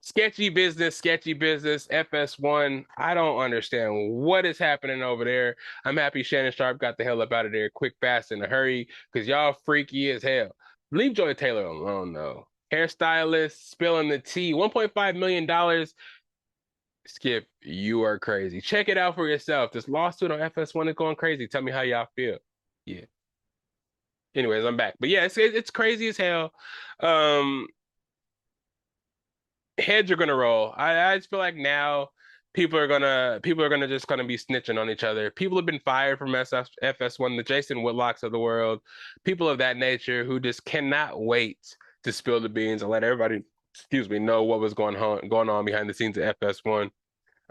Sketchy business, sketchy business. FS1, I don't understand what is happening over there. I'm happy Shannon Sharp got the hell up out of there quick, fast, in a hurry, because y'all freaky as hell. Leave Joy Taylor alone, though. Hairstylist, spilling the tea. $1.5 million. Skip, you are crazy. Check it out for yourself. This lawsuit on FS1 is going crazy. Tell me how y'all feel. Yeah. Anyways, I'm back. But yeah, it's crazy as hell. Heads are gonna roll. I just feel like now people are gonna just gonna be snitching on each other. People have been fired from FS1, the Jason Whitlocks of the world, people of that nature who just cannot wait to spill the beans and let everybody, excuse me, know what was going on behind the scenes at FS1.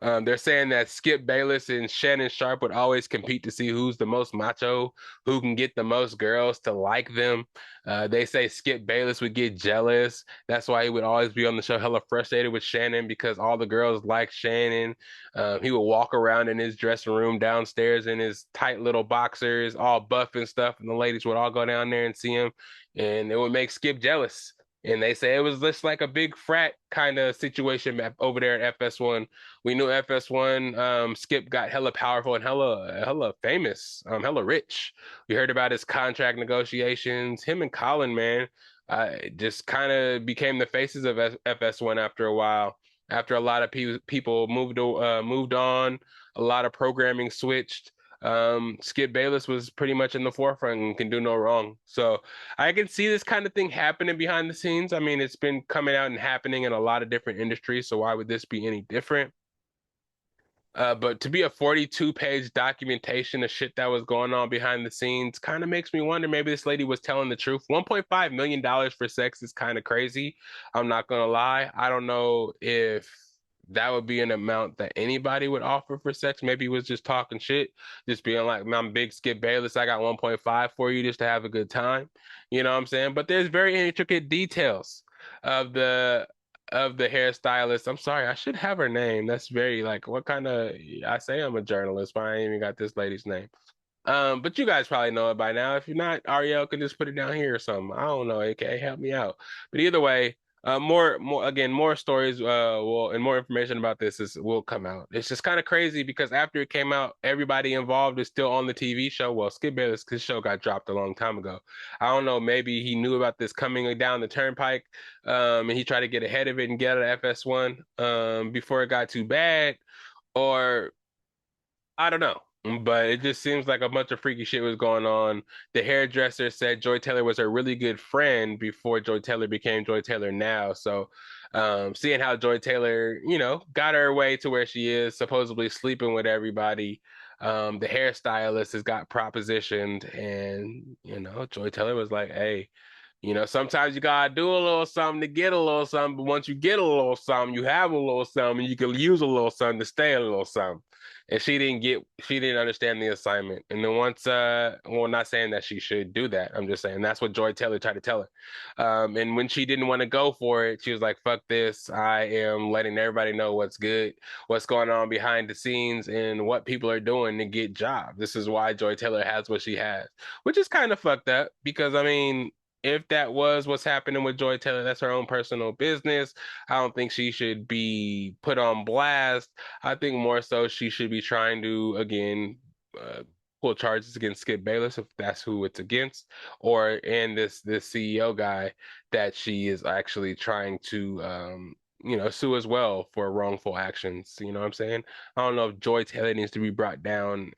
They're saying that Skip Bayless and Shannon Sharp would always compete to see who's the most macho, who can get the most girls to like them. They say Skip Bayless would get jealous. That's why he would always be on the show hella frustrated with Shannon because all the girls like Shannon. He would walk around in his dressing room downstairs in his tight little boxers, all buff and stuff, and the ladies would all go down there and see him, and it would make Skip jealous. And they say it was just like a big frat kind of situation over there at FS1. We knew FS1, Skip got hella powerful and hella famous, hella rich. We heard about his contract negotiations. Him and Colin, man, just kind of became the faces of FS1 after a while. After a lot of people moved on, a lot of programming switched. Skip Bayless was pretty much in the forefront and can do no wrong. So I can see this kind of thing happening behind the scenes. I mean, it's been coming out and happening in a lot of different industries, so why would this be any different? But to be a 42-page documentation of shit that was going on behind the scenes kind of makes me wonder maybe this lady was telling the truth. $1.5 million for sex is kind of crazy. I'm not gonna lie. I don't know if that would be an amount that anybody would offer for sex. Maybe he was just talking shit, just being like, I'm big Skip Bayless. I got 1.5 for you just to have a good time. You know what I'm saying? But there's very intricate details of the hairstylist. I'm sorry, I should have her name. That's very like what kind of I say I'm a journalist, but I ain't even got this lady's name. But you guys probably know it by now. If you're not, Ariel can just put it down here or something. I don't know, AK, help me out. But either way, more stories, and more information about this will come out. It's just kind of crazy because after it came out, everybody involved is still on the TV show. Well, Skip Bayless, his show got dropped a long time ago. I don't know, maybe he knew about this coming down the turnpike, and he tried to get ahead of it and get out of FS1, before it got too bad, or I don't know, but it just seems like a bunch of freaky shit was going on. The hairdresser said Joy Taylor was a really good friend before Joy Taylor became Joy Taylor now. So, seeing how Joy Taylor, got her way to where she is, supposedly sleeping with everybody, the hairstylist has got propositioned, and Joy Taylor was like, "Hey." Sometimes you gotta do a little something to get a little something, but once you get a little something, you have a little something, and you can use a little something to stay a little something. And she didn't understand the assignment. And then once, well, not saying that she should do that. I'm just saying that's what Joy Taylor tried to tell her. And when she didn't want to go for it, she was like, fuck this. I am letting everybody know what's good, what's going on behind the scenes, and what people are doing to get jobs. This is why Joy Taylor has what she has, which is kind of fucked up because, I mean, if that was what's happening with Joy Taylor, that's her own personal business. I don't think she should be put on blast. I think more so she should be trying to, again, pull charges against Skip Bayless if that's who it's against, and this CEO guy that she is actually trying to sue as well for wrongful actions. You know what I'm saying? I don't know if Joy Taylor needs to be brought down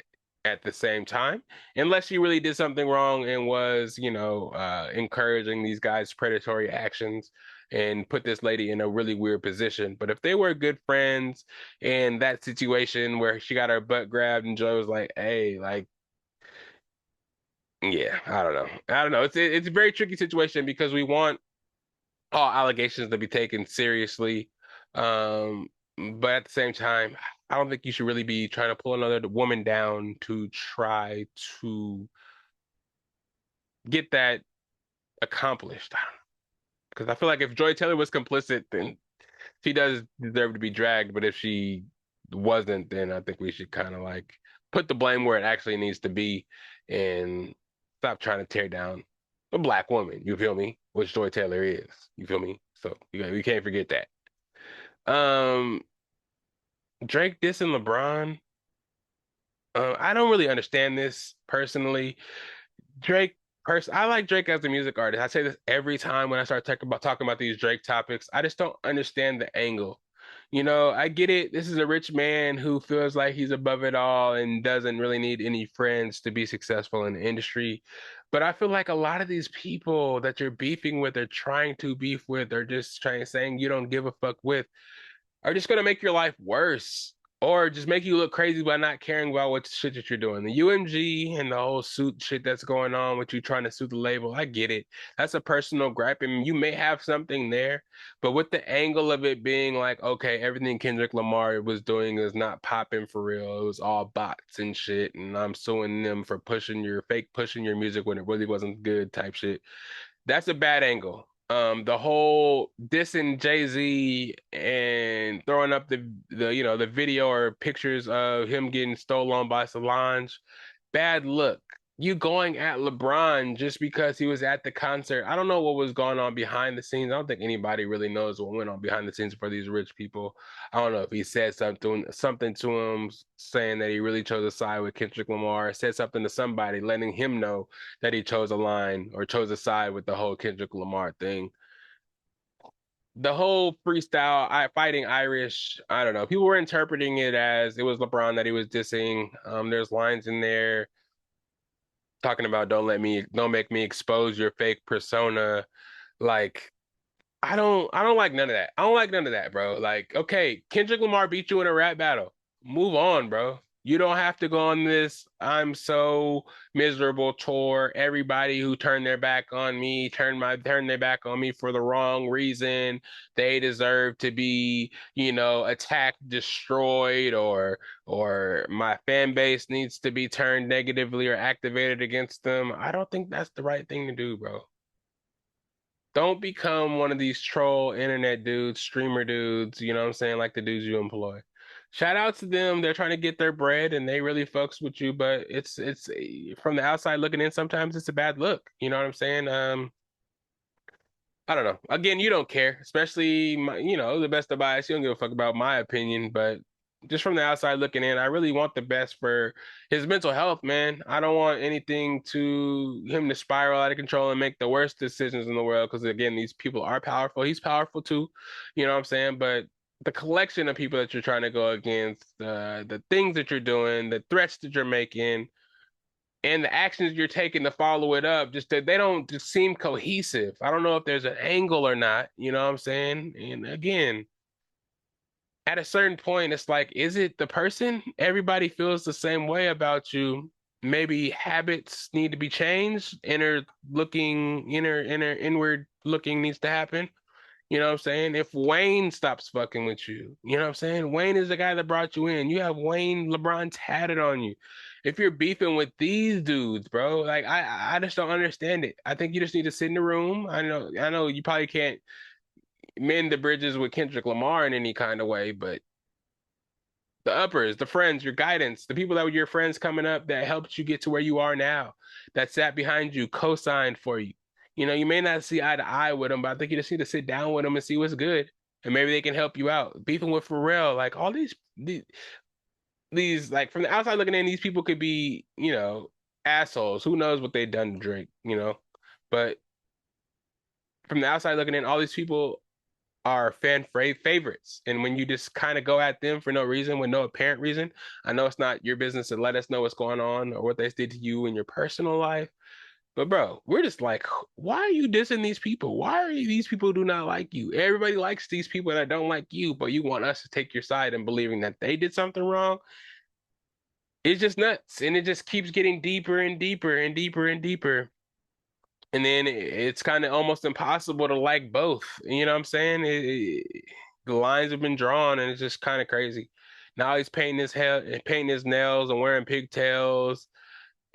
at the same time, unless she really did something wrong and was, encouraging these guys' predatory actions and put this lady in a really weird position. But if they were good friends in that situation where she got her butt grabbed and Joe was like, hey, like, yeah, I don't know. I don't know. It's a very tricky situation because we want all allegations to be taken seriously. But at the same time, I don't think you should really be trying to pull another woman down to try to get that accomplished. Because I feel like if Joy Taylor was complicit, then she does deserve to be dragged. But if she wasn't, then I think we should kind of like put the blame where it actually needs to be and stop trying to tear down a black woman. You feel me? Which Joy Taylor is. You feel me? So we can't forget that. Drake dissing LeBron. I don't really understand this personally. I like Drake as a music artist. I say this every time when I start talking about these Drake topics. I just don't understand the angle. I get it. This is a rich man who feels like he's above it all and doesn't really need any friends to be successful in the industry. But I feel like a lot of these people that you're beefing with or trying to beef with or just saying you don't give a fuck with are just gonna make your life worse or just make you look crazy by not caring about what shit that you're doing. The UMG and the whole suit shit that's going on with you trying to sue the label, I get it. That's a personal gripe, and you may have something there, but with the angle of it being like, okay, everything Kendrick Lamar was doing is not popping for real. It was all bots and shit, and I'm suing them for pushing your music when it really wasn't good type shit. That's a bad angle. The whole dissing Jay-Z and throwing up the video or pictures of him getting stolen by Solange, bad look. you going at LeBron just because he was at the concert. I don't know what was going on behind the scenes. I don't think anybody really knows what went on behind the scenes for these rich people. I don't know if he said something to him saying that he really chose a side with Kendrick Lamar, said something to somebody letting him know that he chose a line or chose a side with the whole Kendrick Lamar thing. The whole freestyle, I fighting Irish, I don't know. People were interpreting it as it was LeBron that he was dissing. There's lines in there talking about don't make me expose your fake persona. Like I don't like none of that. I don't like none of that, bro. Like, okay, Kendrick Lamar beat you in a rap battle. Move on, bro. You don't have to go on this I'm so miserable tour. Everybody who turned their back on me, turned their back on me for the wrong reason. They deserve to be, attacked, destroyed, or my fan base needs to be turned negatively or activated against them. I don't think that's the right thing to do, bro. Don't become one of these troll internet dudes, streamer dudes, you know what I'm saying? Like the dudes you employ. Shout out to them. They're trying to get their bread and they really fucks with you, but it's from the outside looking in, sometimes it's a bad look. You know what I'm saying? I don't know. Again, you don't care, especially the best of bias. You don't give a fuck about my opinion, but just from the outside looking in, I really want the best for his mental health, man. I don't want anything to him to spiral out of control and make the worst decisions in the world. Because again, these people are powerful. He's powerful too. You know what I'm saying? But the collection of people that you're trying to go against, the things that you're doing, the threats that you're making and the actions you're taking to follow it up, just that they don't just seem cohesive. I don't know if there's an angle or not, you know what I'm saying? And again, at a certain point, it's like, is it the person? Everybody feels the same way about you. Maybe habits need to be changed. Inward looking needs to happen. You know what I'm saying? If Wayne stops fucking with you, you know what I'm saying? Wayne is the guy that brought you in. You have Wayne, LeBron tatted on you. If you're beefing with these dudes, bro, like I just don't understand it. I think you just need to sit in the room. I know you probably can't mend the bridges with Kendrick Lamar in any kind of way, but the uppers, the friends, your guidance, the people that were your friends coming up that helped you get to where you are now, that sat behind you, co-signed for you. You may not see eye to eye with them, but I think you just need to sit down with them and see what's good, and maybe they can help you out. Beefing with Pharrell, like all these like from the outside looking in, these people could be, assholes. Who knows what they've done to Drake. But from the outside looking in, all these people are favorites. And when you just kind of go at them for no reason, with no apparent reason, I know it's not your business to let us know what's going on or what they did to you in your personal life. But bro, we're just like, why are you dissing these people? Why are these people do not like you? Everybody likes these people that don't like you, but you want us to take your side and believing that they did something wrong. It's just nuts. And it just keeps getting deeper and deeper and deeper and deeper. And then it's kind of almost impossible to like both. You know what I'm saying? The lines have been drawn, and it's just kind of crazy. Now he's painting his nails, and wearing pigtails,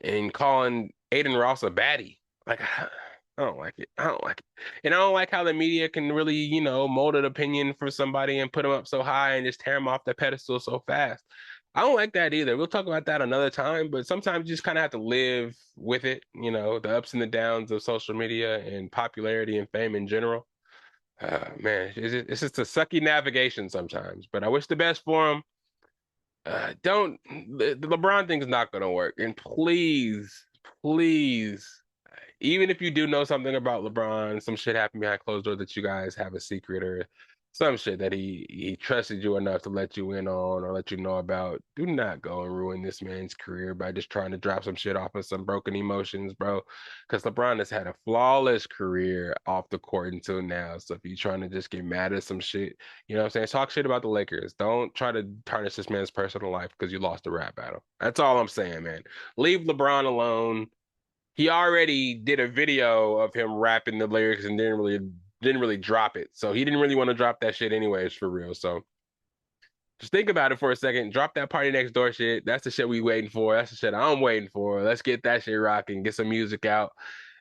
and calling Aiden Ross a baddie. Like, I don't like it. I don't like it, and I don't like how the media can really, mold an opinion for somebody and put them up so high and just tear them off the pedestal so fast. I don't like that either. We'll talk about that another time, but sometimes you just kind of have to live with it, the ups and the downs of social media and popularity and fame in general. Man, it's just a sucky navigation sometimes, but I wish the best for him. Don't the LeBron thing is not going to work. And please, please, even if you do know something about LeBron, some shit happened behind closed doors that you guys have a secret or some shit that he trusted you enough to let you in on or let you know about. Do not go and ruin this man's career by just trying to drop some shit off of some broken emotions, bro. Because LeBron has had a flawless career off the court until now. So if you're trying to just get mad at some shit, you know what I'm saying? Talk shit about the Lakers. Don't try to tarnish this man's personal life because you lost a rap battle. That's all I'm saying, man. Leave LeBron alone. He already did a video of him rapping the lyrics and didn't really drop it. So he didn't really want to drop that shit anyways, for real. So just think about it for a second. Drop that Party Next Door shit. That's the shit we waiting for. That's the shit I'm waiting for. Let's get that shit rocking, get some music out,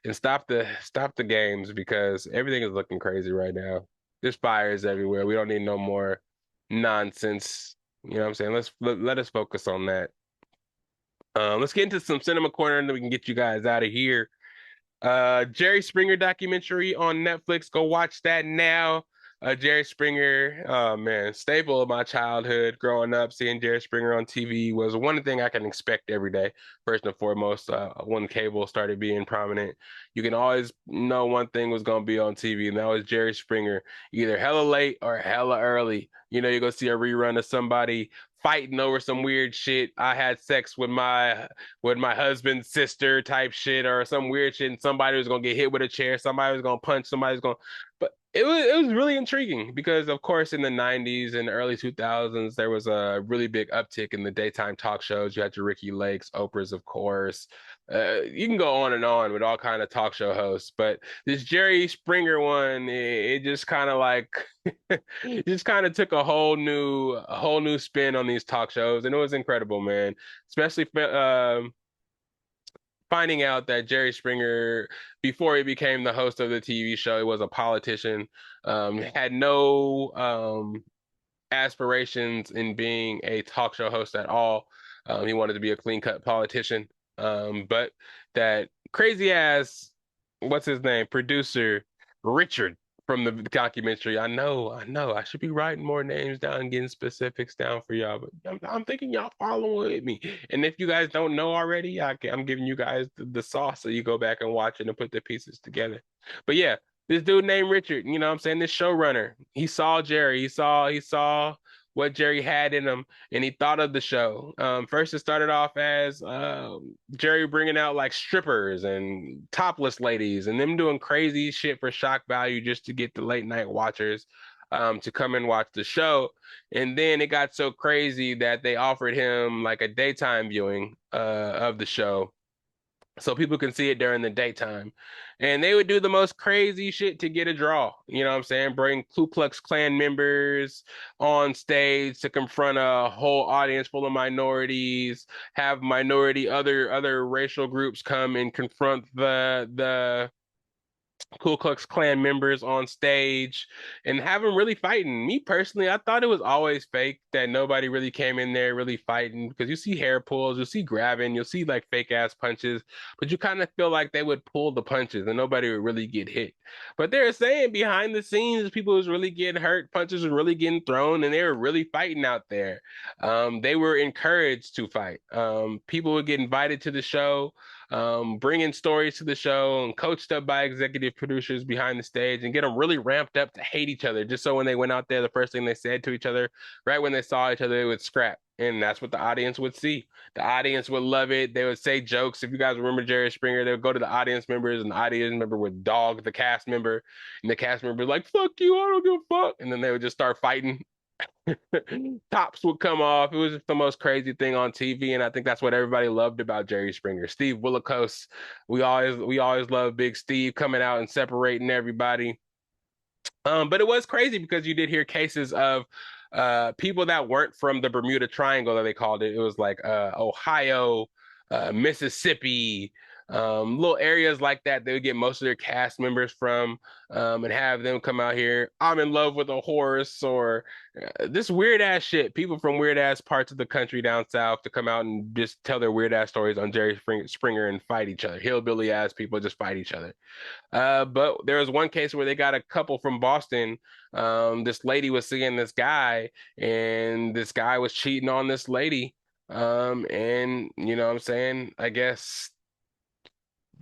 and stop the games because everything is looking crazy right now. There's fires everywhere. We don't need no more nonsense. You know what I'm saying? Let us focus on that. Let's get into some cinema corner and then we can get you guys out of here. Jerry Springer documentary on Netflix. Go watch that now. Jerry Springer, oh man, staple of my childhood growing up. Seeing Jerry Springer on TV was one thing I can expect every day. First and foremost, when cable started being prominent, you can always know one thing was gonna be on TV, and that was Jerry Springer, either hella late or hella early. You know, you're gonna see a rerun of somebody fighting over some weird shit. I had sex with my husband's sister type shit or some weird shit, and somebody was gonna get hit with a chair, somebody was gonna punch, somebody's gonna. But it was really intriguing because, of course, in the '90s and early 2000s, there was a really big uptick in the daytime talk shows. You had your Ricky Lakes, Oprah's, of course. You can go on and on with all kind of talk show hosts, but this Jerry Springer one, it just kind of like it just kind of took a whole new spin on these talk shows, and it was incredible, man. Especially finding out that Jerry Springer, before he became the host of the TV show, he was a politician, had no aspirations in being a talk show host at all. He wanted to be a clean-cut politician. But that crazy ass, what's his name, producer Richard from the documentary. I know. I should be writing more names down and getting specifics down for y'all, but I'm thinking y'all following with me. And if you guys don't know already, I'm giving you guys the sauce so you go back and watch it and put the pieces together. But yeah, this dude named Richard, you know what I'm saying? This showrunner, he saw Jerry, he saw what Jerry had in him, and he thought of the show. First, it started off as Jerry bringing out like strippers and topless ladies, and them doing crazy shit for shock value just to get the late night watchers to come and watch the show. And then it got so crazy that they offered him like a daytime viewing of the show so people can see it during the daytime. And they would do the most crazy shit to get a draw. You know what I'm saying? Bring Ku Klux Klan members on stage to confront a whole audience full of minorities, have minority other racial groups come and confront the Ku Klux Klan members on stage and have them really fighting. Me personally, I thought it was always fake that nobody really came in there really fighting because you see hair pulls, you'll see grabbing, you'll see like fake ass punches, but you kind of feel like they would pull the punches and nobody would really get hit. But they're saying behind the scenes, people was really getting hurt, punches were really getting thrown, and they were really fighting out there. They were encouraged to fight. People would get invited to the show, bringing stories to the show and coached up by executive producers behind the stage and get them really ramped up to hate each other. Just so when they went out there, the first thing they said to each other, right when they saw each other, they would scrap. And that's what the audience would see. The audience would love it. They would say jokes. If you guys remember Jerry Springer, they would go to the audience members, and the audience member would dog the cast member. And the cast member would be like, fuck you, I don't give a fuck. And then they would just start fighting. Tops would come off. It was just the most crazy thing on TV, and I think that's what everybody loved about Jerry Springer. Steve Willikos, we always loved Big Steve coming out and separating everybody. But it was crazy because you did hear cases of people that weren't from the Bermuda Triangle that they called it. It was like Ohio, Mississippi, little areas like that. They would get most of their cast members from and have them come out here. I'm in love with a horse, or this weird ass shit. People from weird ass parts of the country down south to come out and just tell their weird ass stories on Jerry Springer and fight each other. Hillbilly ass people just fight each other. But there was one case where they got a couple from Boston. This lady was seeing this guy, and this guy was cheating on this lady. And you know what I'm saying? I guess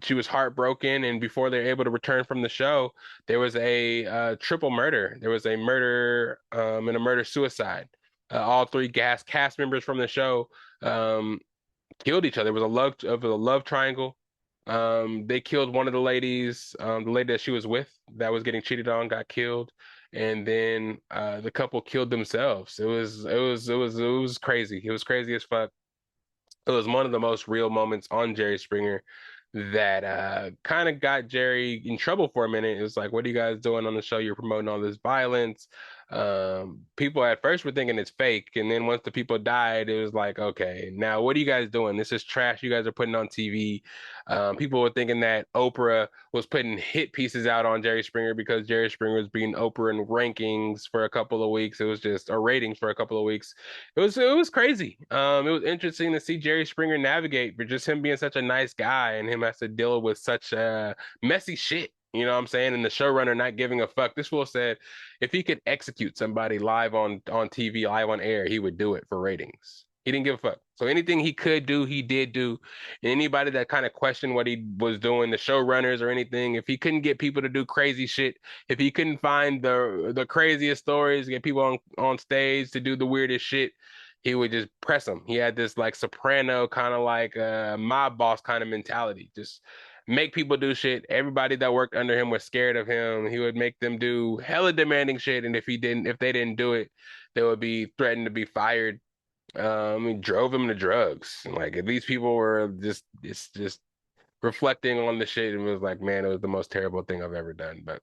she was heartbroken, and before they're able to return from the show, there was a triple murder. There was a murder and a murder suicide. All three cast members from the show killed each other. It was a love triangle. They killed one of the lady that she was with that was getting cheated on got killed, and then the couple killed themselves. It was crazy. It was crazy as fuck. It was one of the most real moments on Jerry Springer that kind of got Jerry in trouble for a minute. It was like, what are you guys doing on the show? You're promoting all this violence. People at first were thinking it's fake, and then once the people died, it was like, okay, now what are you guys doing? This is trash. You guys are putting on TV. People were thinking that Oprah was putting hit pieces out on Jerry Springer because Jerry Springer was beating Oprah in rankings for a couple of weeks. It was just or ratings for a couple of weeks. It was crazy. It was interesting to see Jerry Springer navigate for just him being such a nice guy and him has to deal with such messy shit. You know what I'm saying? And the showrunner not giving a fuck. This fool said if he could execute somebody live on TV, live on air, he would do it for ratings. He didn't give a fuck. So anything he could do, he did do. And anybody that kind of questioned what he was doing, the showrunners or anything, if he couldn't get people to do crazy shit, if he couldn't find the craziest stories, get people on stage to do the weirdest shit, he would just press them. He had this like soprano kind of like mob boss kind of mentality. Just make people do shit. Everybody that worked under him was scared of him. He would make them do hella demanding shit, and if they didn't do it, they would be threatened to be fired. He drove him to drugs. Like these people were just reflecting on the shit and was like, man, it was the most terrible thing I've ever done. But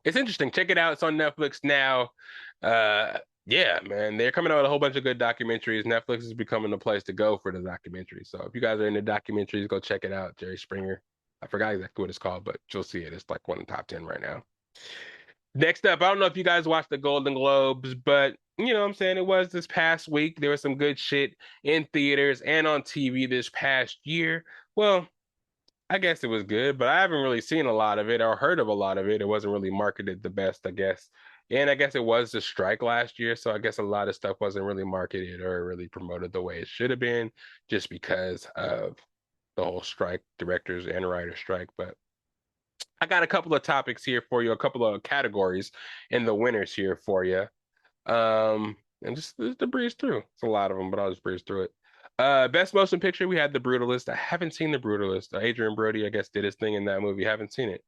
it's interesting. Check it out. It's on Netflix now. Yeah, man, they're coming out with a whole bunch of good documentaries. Netflix is becoming the place to go for the documentaries. So if you guys are into documentaries, go check it out. Jerry Springer. I forgot exactly what it's called, but you'll see it. It's like one of the top 10 right now. Next up, I don't know if you guys watched the Golden Globes, but you know what I'm saying? It was this past week. There was some good shit in theaters and on TV this past year. Well, I guess it was good, but I haven't really seen a lot of it or heard of a lot of it. It wasn't really marketed the best, I guess. And I guess it was the strike last year, so I guess a lot of stuff wasn't really marketed or really promoted the way it should have been just because of the whole strike, directors and writers strike. But I got a couple of topics here for you, a couple of categories and the winners here for you. And just to breeze through. It's a lot of them, but I'll just breeze through it. Best motion picture, we had The Brutalist. I haven't seen The Brutalist. Adrian Brody, I guess, did his thing in that movie. Haven't seen it.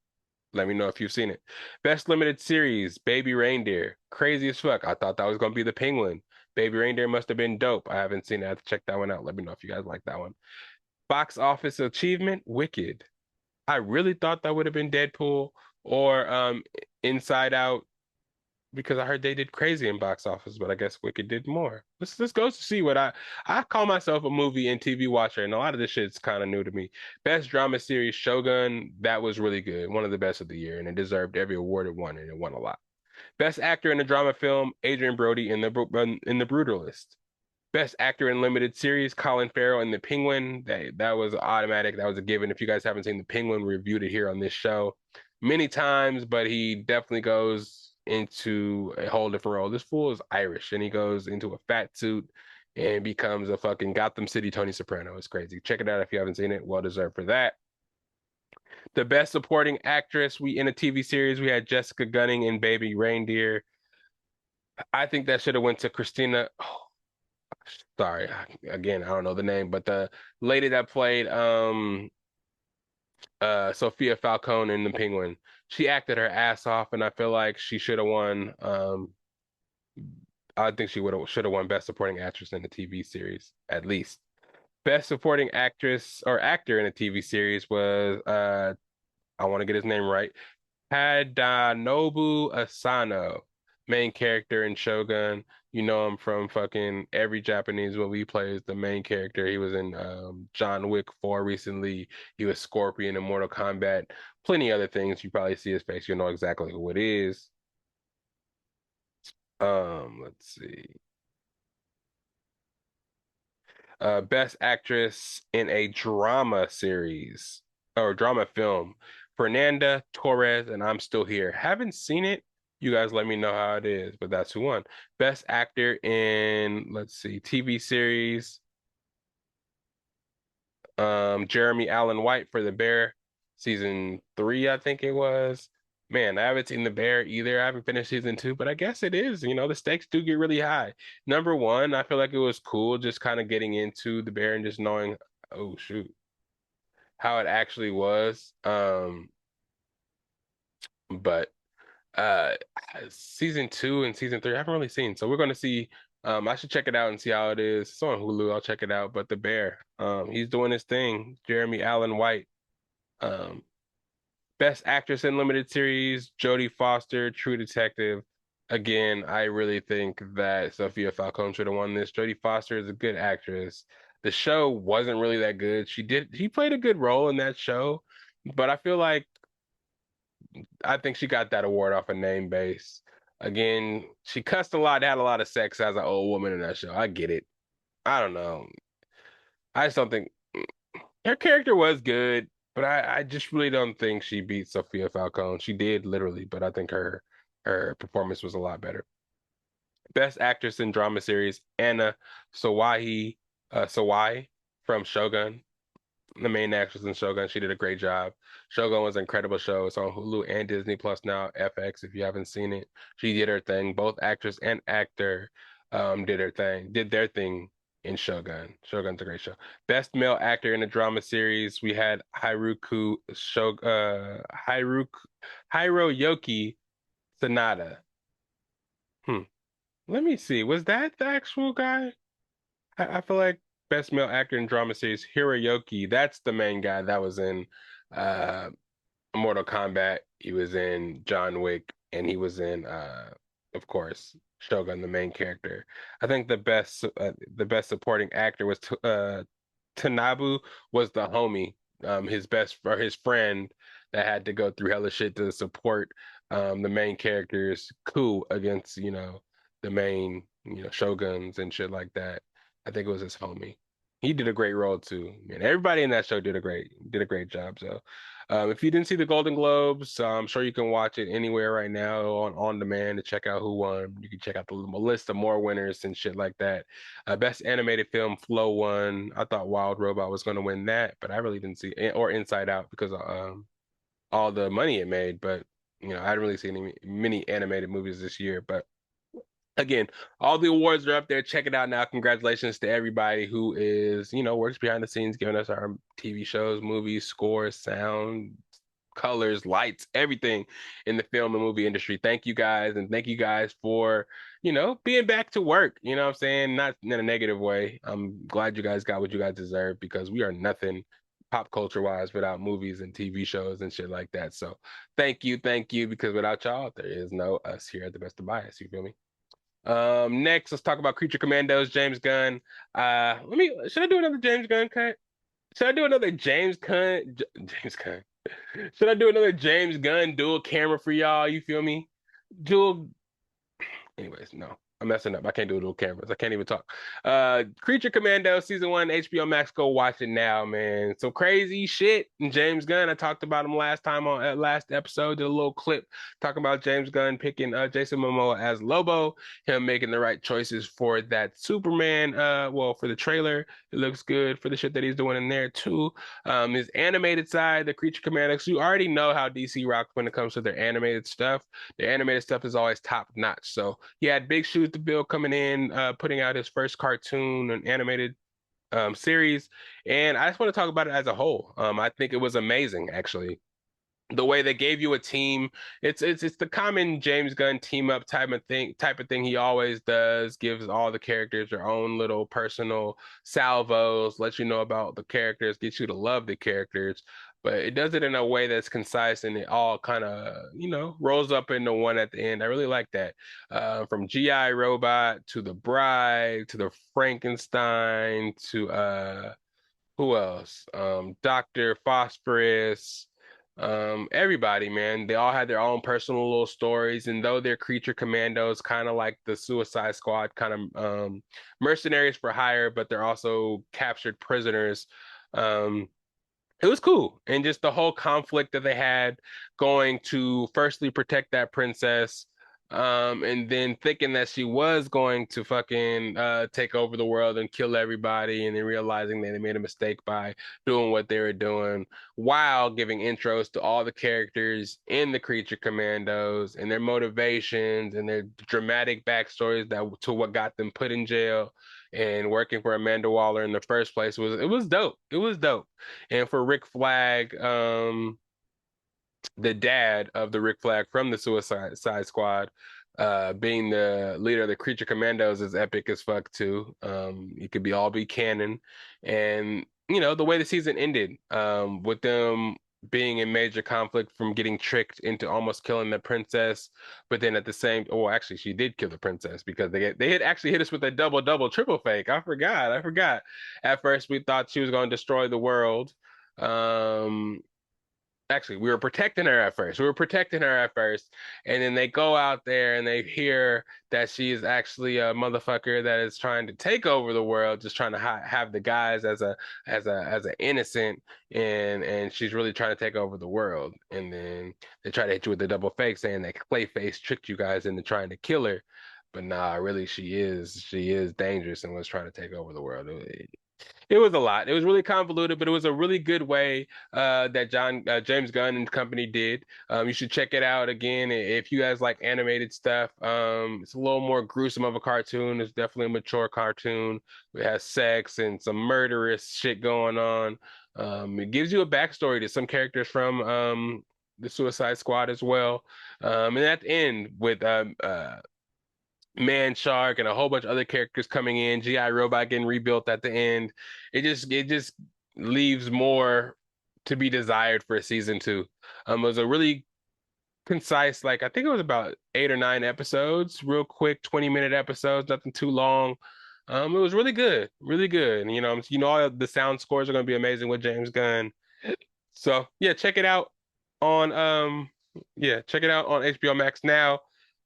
Let me know if you've seen it. Best limited series, Baby Reindeer. Crazy as fuck. I thought that was gonna be The Penguin. Baby Reindeer must have been dope. I haven't seen it. I have to check that one out. Let me know if you guys like that one. Box office achievement, Wicked. I really thought that would have been Deadpool or Inside Out because I heard they did crazy in box office, but I guess Wicked did more. This goes to see what I call myself a movie and TV watcher, and a lot of this shit's kind of new to me. Best drama series, Shogun, that was really good, one of the best of the year, and it deserved every award it won, and it won a lot. Best actor in a drama film, Adrian Brody in the Brutalist. Best actor in limited series, Colin Farrell in The Penguin. That was automatic. That was a given. If you guys haven't seen The Penguin, we reviewed it here on this show many times, but he definitely goes into a whole different role. This fool is Irish, and he goes into a fat suit and becomes a fucking Gotham City Tony Soprano. It's crazy. Check it out if you haven't seen it. Well deserved for that. The best supporting actress we in a TV series, we had Jessica Gunning in Baby Reindeer. I think that should have went to Christina. Oh, sorry, again, I don't know the name, but the lady that played Sophia Falcone in The Penguin, she acted her ass off, and I feel like she should have won. I think she should have won Best Supporting Actress in a TV series, at least. Best Supporting Actress or Actor in a TV series was I want to get his name right. Tadanobu Asano, main character in Shogun. You know him from fucking every Japanese movie. He plays the main character. He was in John Wick 4 recently. He was Scorpion in Mortal Kombat. Plenty other things. You probably see his face. You know exactly who it is. Let's see. Best Actress in a Drama Series or Drama Film. Fernanda Torres and I'm Still Here. Haven't seen it. You guys let me know how it is, but that's who won. Best Actor in, let's see, TV series. Jeremy Allen White for The Bear, season 3, I think it was. Man, I haven't seen The Bear either. I haven't finished season 2, but I guess it is. You know, the stakes do get really high. Number one, I feel like it was cool just kind of getting into The Bear and just knowing, oh shoot, how it actually was. But uh season 2 and season 3 I haven't really seen, so we're going to see. I should check it out and see how it is. It's on Hulu. I'll check it out. But The Bear, he's doing his thing. Jeremy Allen White. um Best Actress in Limited Series, Jodie Foster, True Detective. Again, I really think that Sophia Falcone should have won this. Jodie Foster is a good actress. The show wasn't really that good. She played a good role in that show, but I think she got that award off a name base. Again, she cussed a lot, had a lot of sex as an old woman in that show. I get it. I don't know. I just don't think her character was good, but I just really don't think she beat Sophia Falcone. She did literally, but I think her performance was a lot better. Best Actress in Drama Series, Anna Sawai from Shogun, the main actress in Shogun. She did a great job. Shogun was an incredible show. It's on Hulu and Disney Plus now, FX if you haven't seen it. She did her thing. Both actress and actor did their thing in Shogun. Shogun's a great show. Best male actor in a drama series, we had Hiroyuki Sanada. Hmm. Let me see. Was that the actual guy? I feel like best male actor in drama series, Hiroyuki. That's the main guy that was in uh Mortal Kombat. He was in John Wick, and he was in of course, Shogun, the main character. I think the best supporting actor was Tanabu was the homie, his friend that had to go through hella shit to support the main character's coup against, the main, shoguns and shit like that. I think it was his homie. He did a great role too. Man, everybody in that show did a great job. So, if you didn't see the Golden Globes, I'm sure you can watch it anywhere right now on demand to check out who won. You can check out the list of more winners and shit like that. Best animated film, Flow won. I thought Wild Robot was going to win that, but I really didn't see or Inside Out because of all the money it made. But I didn't really see any many animated movies this year. But again, all the awards are up there. Check it out now. Congratulations to everybody who is, works behind the scenes, giving us our TV shows, movies, scores, sound, colors, lights, everything in the film and movie industry. Thank you guys, and thank you guys for, being back to work. You know what I'm saying? Not in a negative way. I'm glad you guys got what you guys deserve because we are nothing pop culture wise without movies and TV shows and shit like that. So thank you, because without y'all, there is no us here at the Best of Bias. You feel me? Next, let's talk about Creature Commandos, James Gunn. Should I do another James Gunn cut? Should I do another James Gunn. Should I do another James Gunn dual camera for y'all? You feel me? Dual Anyways, no. I'm messing up. I can't do dual cameras. I can't even talk. Creature Commando season 1, HBO Max. Go watch it now, man. Some crazy shit. And James Gunn, I talked about him last time on last episode. Did a little clip talking about James Gunn picking Jason Momoa as Lobo, him making the right choices for that Superman. For the trailer, it looks good for the shit that he's doing in there too. His animated side, the Creature Commandos. You already know how DC rocks when it comes to their animated stuff. Their animated stuff is always top notch. So he had big shoes to fill coming in, putting out his first cartoon and animated series. And I just want to talk about it as a whole. I think it was amazing, actually. The way they gave you a team, it's the common James Gunn team up type of thing he always does. Gives all the characters their own little personal salvos, lets you know about the characters, gets you to love the characters, but it does it in a way that's concise and it all kind of rolls up into one at the end. I really like that. From GI Robot to the Bride to the Frankenstein to who else? Dr. Phosphorus. Everybody, man, they all had their own personal little stories, and though they're creature commandos, kind of like the Suicide Squad, kind of mercenaries for hire, but they're also captured prisoners. It was cool, and just the whole conflict that they had going to firstly protect that princess, and then thinking that she was going to fucking take over the world and kill everybody, and then realizing that they made a mistake by doing what they were doing, while giving intros to all the characters in the Creature Commandos and their motivations and their dramatic backstories to what got them put in jail and working for Amanda Waller in the first place. It was dope. It was dope. And for Rick Flag, the dad of the Rick Flag from the Suicide Squad, being the leader of the Creature Commandos is epic as fuck too. It could be canon, and the way the season ended, with them being in major conflict from getting tricked into almost killing the princess, but then at the same, well, actually, she did kill the princess because they had actually hit us with a double triple fake. I forgot. At first, we thought she was going to destroy the world. Um, Actually, we were protecting her at first. We were protecting her at first, and then they go out there and they hear that she is actually a motherfucker that is trying to take over the world, just trying to have the guys as an innocent, and she's really trying to take over the world. And then they try to hit you with the double fake, saying that Clayface tricked you guys into trying to kill her, but nah, really she is dangerous and was trying to take over the world. It was a lot. It was really convoluted, but it was a really good way that James Gunn and company did. You should check it out again if you guys like animated stuff. It's a little more gruesome of a cartoon. It's definitely a mature cartoon. It has sex and some murderous shit going on. It gives you a backstory to some characters from the Suicide Squad as well. And at the end with Man Shark and a whole bunch of other characters coming in, GI Robot getting rebuilt at the end. It just leaves more to be desired for season two. It was a really concise, like I think it was about 8 or 9 episodes, real quick, 20-minute episodes, nothing too long. It was really good, really good. And all the sound scores are gonna be amazing with James Gunn. So yeah, check it out on HBO Max now.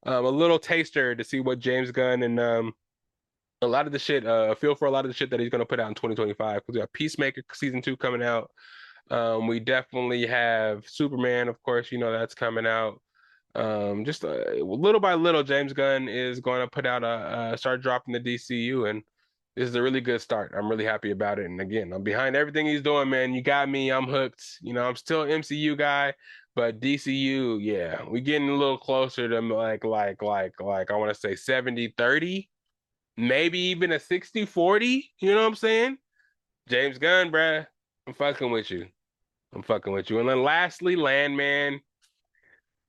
A little taster to see what James Gunn and a lot of the shit, feel for a lot of the shit that he's gonna put out in 2025. Because we have Peacemaker season 2 coming out. We definitely have Superman, of course, that's coming out. Just little by little, James Gunn is going to put out start dropping the DCU, and this is a really good start. I'm really happy about it. And again, I'm behind everything he's doing, man. You got me. I'm hooked. I'm still an MCU guy, but DCU, yeah, we getting a little closer to like I want to say 70-30, maybe even a 60-40. You know what I'm saying? James Gunn, bruh, I'm fucking with you. I'm fucking with you. And then lastly, Landman.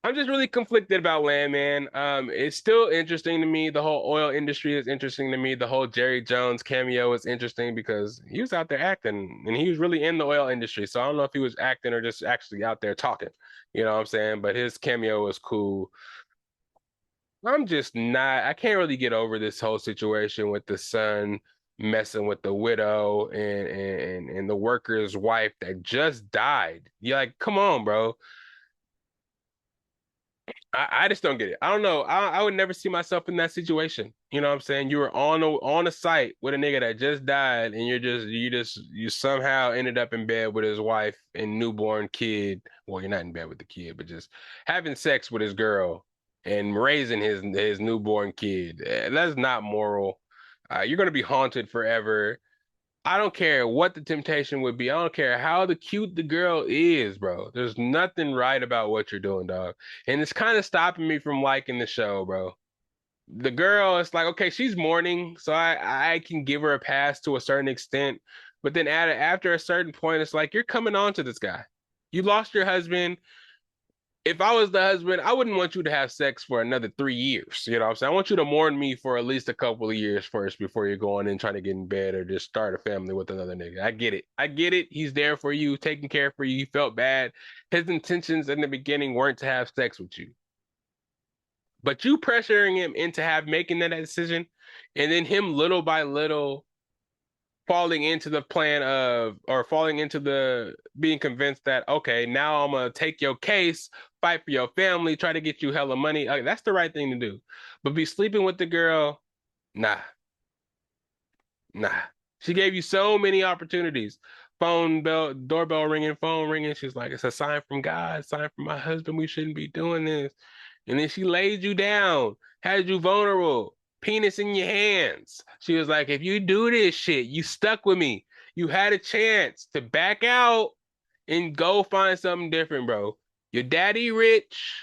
I'm just really conflicted about Landman. It's still interesting to me. The whole oil industry is interesting to me. The whole Jerry Jones cameo is interesting because he was out there acting and he was really in the oil industry. So I don't know if he was acting or just actually out there talking. You know what I'm saying? But his cameo was cool. I'm just not, I can't really get over this whole situation with the son messing with the widow and the worker's wife that just died. You're like, come on, bro. I just don't get it. I don't know. I would never see myself in that situation. You know what I'm saying? You were on a site with a nigga that just died, and you somehow ended up in bed with his wife and newborn kid. Well, you're not in bed with the kid, but just having sex with his girl and raising his newborn kid. That's not moral. You're gonna be haunted forever. I don't care what the temptation would be. I don't care how the cute the girl is, bro. There's nothing right about what you're doing, dog. And it's kind of stopping me from liking the show, bro. The girl, it's like, okay, she's mourning, so I can give her a pass to a certain extent. But then after a certain point, it's like you're coming on to this guy. You lost your husband. If I was the husband, I wouldn't want you to have sex for another 3 years. You know what I'm saying? I want you to mourn me for at least a couple of years first before you're going and trying to get in bed or just start a family with another nigga. I get it. I get it. He's there for you, taking care for you. He felt bad. His intentions in the beginning weren't to have sex with you. But you pressuring him into making that decision, and then him little by little falling into the plan of, or falling into the being convinced that, okay, now I'm gonna take your case, fight for your family, try to get you hella money. That's the right thing to do. But be sleeping with the girl, nah, nah. She gave you so many opportunities. Doorbell ringing, phone ringing. She's like, it's a sign from God, sign from my husband. We shouldn't be doing this. And then she laid you down, had you vulnerable, penis in your hands. She was like, if you do this shit, you stuck with me. You had a chance to back out and go find something different, bro. Your daddy rich.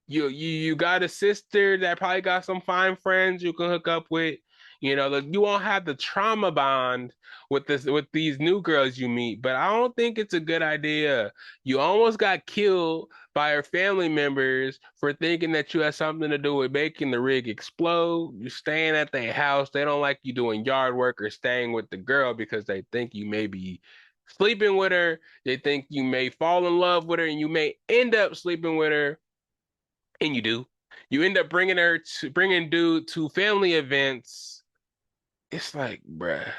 You got a sister that probably got some fine friends you can hook up with. You won't have the trauma bond with these new girls you meet, but I don't think it's a good idea. You almost got killed by her family members for thinking that you had something to do with making the rig explode. You're staying at their house. They don't like you doing yard work or staying with the girl because they think you may be sleeping with her. They think you may fall in love with her and you may end up sleeping with her, and you do. You end up bringing dude to family events. It's like, bruh.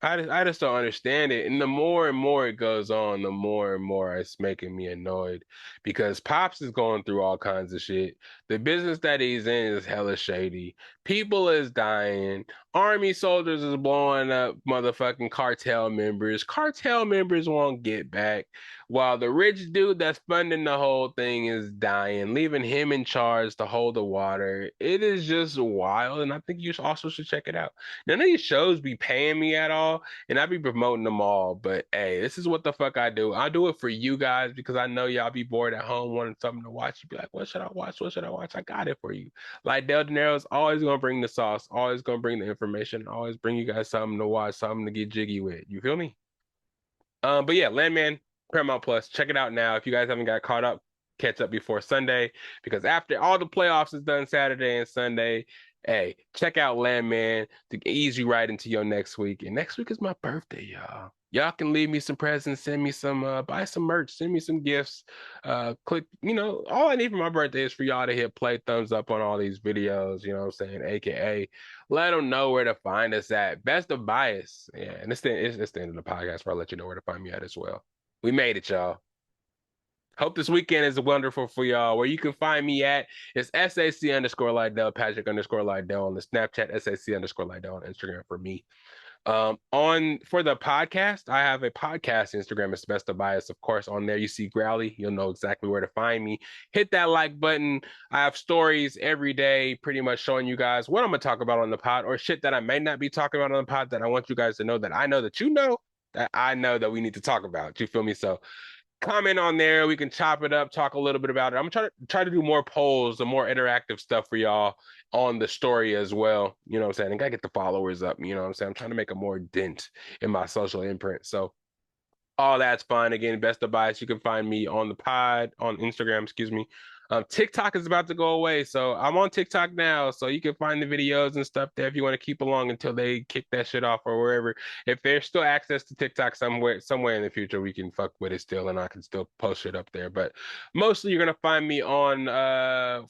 I just don't understand it. And the more and more it goes on, the more and more it's making me annoyed because Pops is going through all kinds of shit. The business that he's in is hella shady. People is dying. Army soldiers is blowing up motherfucking cartel members. Cartel members won't get back. While the rich dude that's funding the whole thing is dying, leaving him in charge to hold the water. It is just wild, and I think you also should check it out. None of these shows be paying me at all, and I be promoting them all. But hey, this is what the fuck I do. I do it for you guys because I know y'all be bored at home wanting something to watch. You be like, what should I watch? What should I watch? I got it for you. Lydell Dinero is always gonna bring the sauce, always gonna bring the information, always bring you guys something to watch, something to get jiggy with. You feel me? But yeah, Landman, Paramount Plus, check it out now. If you guys haven't got caught up, catch up before Sunday because after all the playoffs is done Saturday and Sunday, hey, check out Landman to ease you right into your next week. And next week is my birthday, y'all. Y'all can leave me some presents, send me some, buy some merch, send me some gifts. Click, all I need for my birthday is for y'all to hit play, thumbs up on all these videos, you know what I'm saying? AKA, let them know where to find us at. Best of Bias. Yeah, and it's the end of the podcast where I'll let you know where to find me at as well. We made it, y'all. Hope this weekend is wonderful for y'all. Where you can find me at is SAC_Lydell, Patrick_Lydell on the Snapchat, SAC_Lydell on Instagram for me. For the podcast, I have a podcast Instagram. It's Best of Bias, of course. On there, you see Growly. You'll know exactly where to find me. Hit that like button. I have stories every day, pretty much showing you guys what I'm gonna talk about on the pod, or shit that I may not be talking about on the pod that I want you guys to know that I know that you know that I know that we need to talk about. You feel me? So comment on there. We can chop it up, talk a little bit about it. I'm gonna try to do more polls and more interactive stuff for y'all on the story as well. You know what I'm saying? I gotta get the followers up. You know what I'm saying? I'm trying to make a more dent in my social imprint. So all that's fine. Again, Best of Bias. You can find me on the pod on Instagram. Excuse me. TikTok is about to go away, so I'm on TikTok now. So you can find the videos and stuff there if you want to keep along until they kick that shit off or wherever. If there's still access to TikTok somewhere in the future, we can fuck with it still, and I can still post it up there. But mostly, you're gonna find me on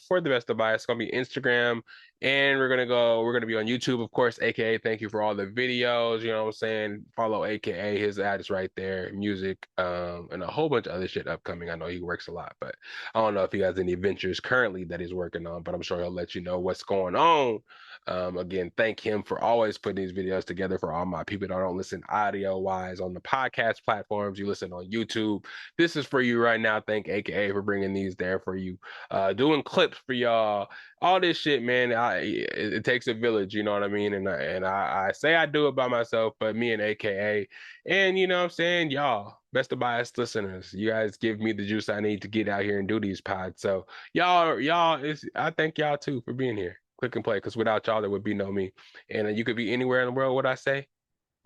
for the Best of Bias. It's gonna be Instagram. And we're gonna be on YouTube, of course, AKA thank you for all the videos, you know what I'm saying? Follow AKA, his ad is right there, music, and a whole bunch of other shit upcoming. I know he works a lot, but I don't know if he has any ventures currently that he's working on, but I'm sure he'll let you know what's going on. Again, thank him for always putting these videos together for all my people that don't listen audio-wise on the podcast platforms. You listen on YouTube. This is for you right now. Thank AKA for bringing these there for you. Doing clips for y'all. All this shit, man, it takes a village, you know what I mean? And I say I do it by myself, but me and AKA, and you know what I'm saying, y'all, Best of Bias listeners, you guys give me the juice I need to get out here and do these pods. So y'all, I thank y'all too for being here. Click and play, because without y'all, there would be no me. And you could be anywhere in the world. What I say?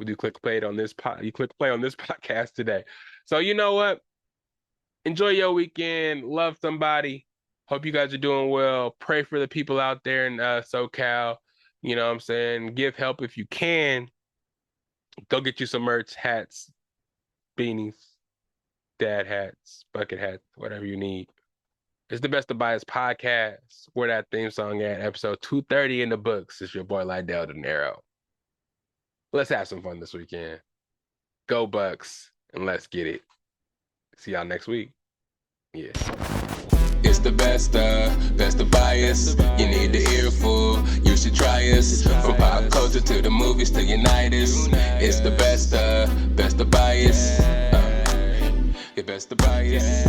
Would you click play on this You click play on this podcast today. So you know what? Enjoy your weekend. Love somebody. Hope you guys are doing well. Pray for the people out there in SoCal. You know what I'm saying? Give help if you can. Go get you some merch, hats, beanies, dad hats, bucket hats, whatever you need. It's the Best of Bias podcast. Where that theme song at? Episode 230 in the books. It's your boy Lydell Dinero. Let's have some fun this weekend. Go Bucks, and let's get it. See y'all next week. Yeah. It's the best of Bias. You need the earful, you should try us. From pop culture to the movies to unite us. It's the best of Bias. Best of Bias.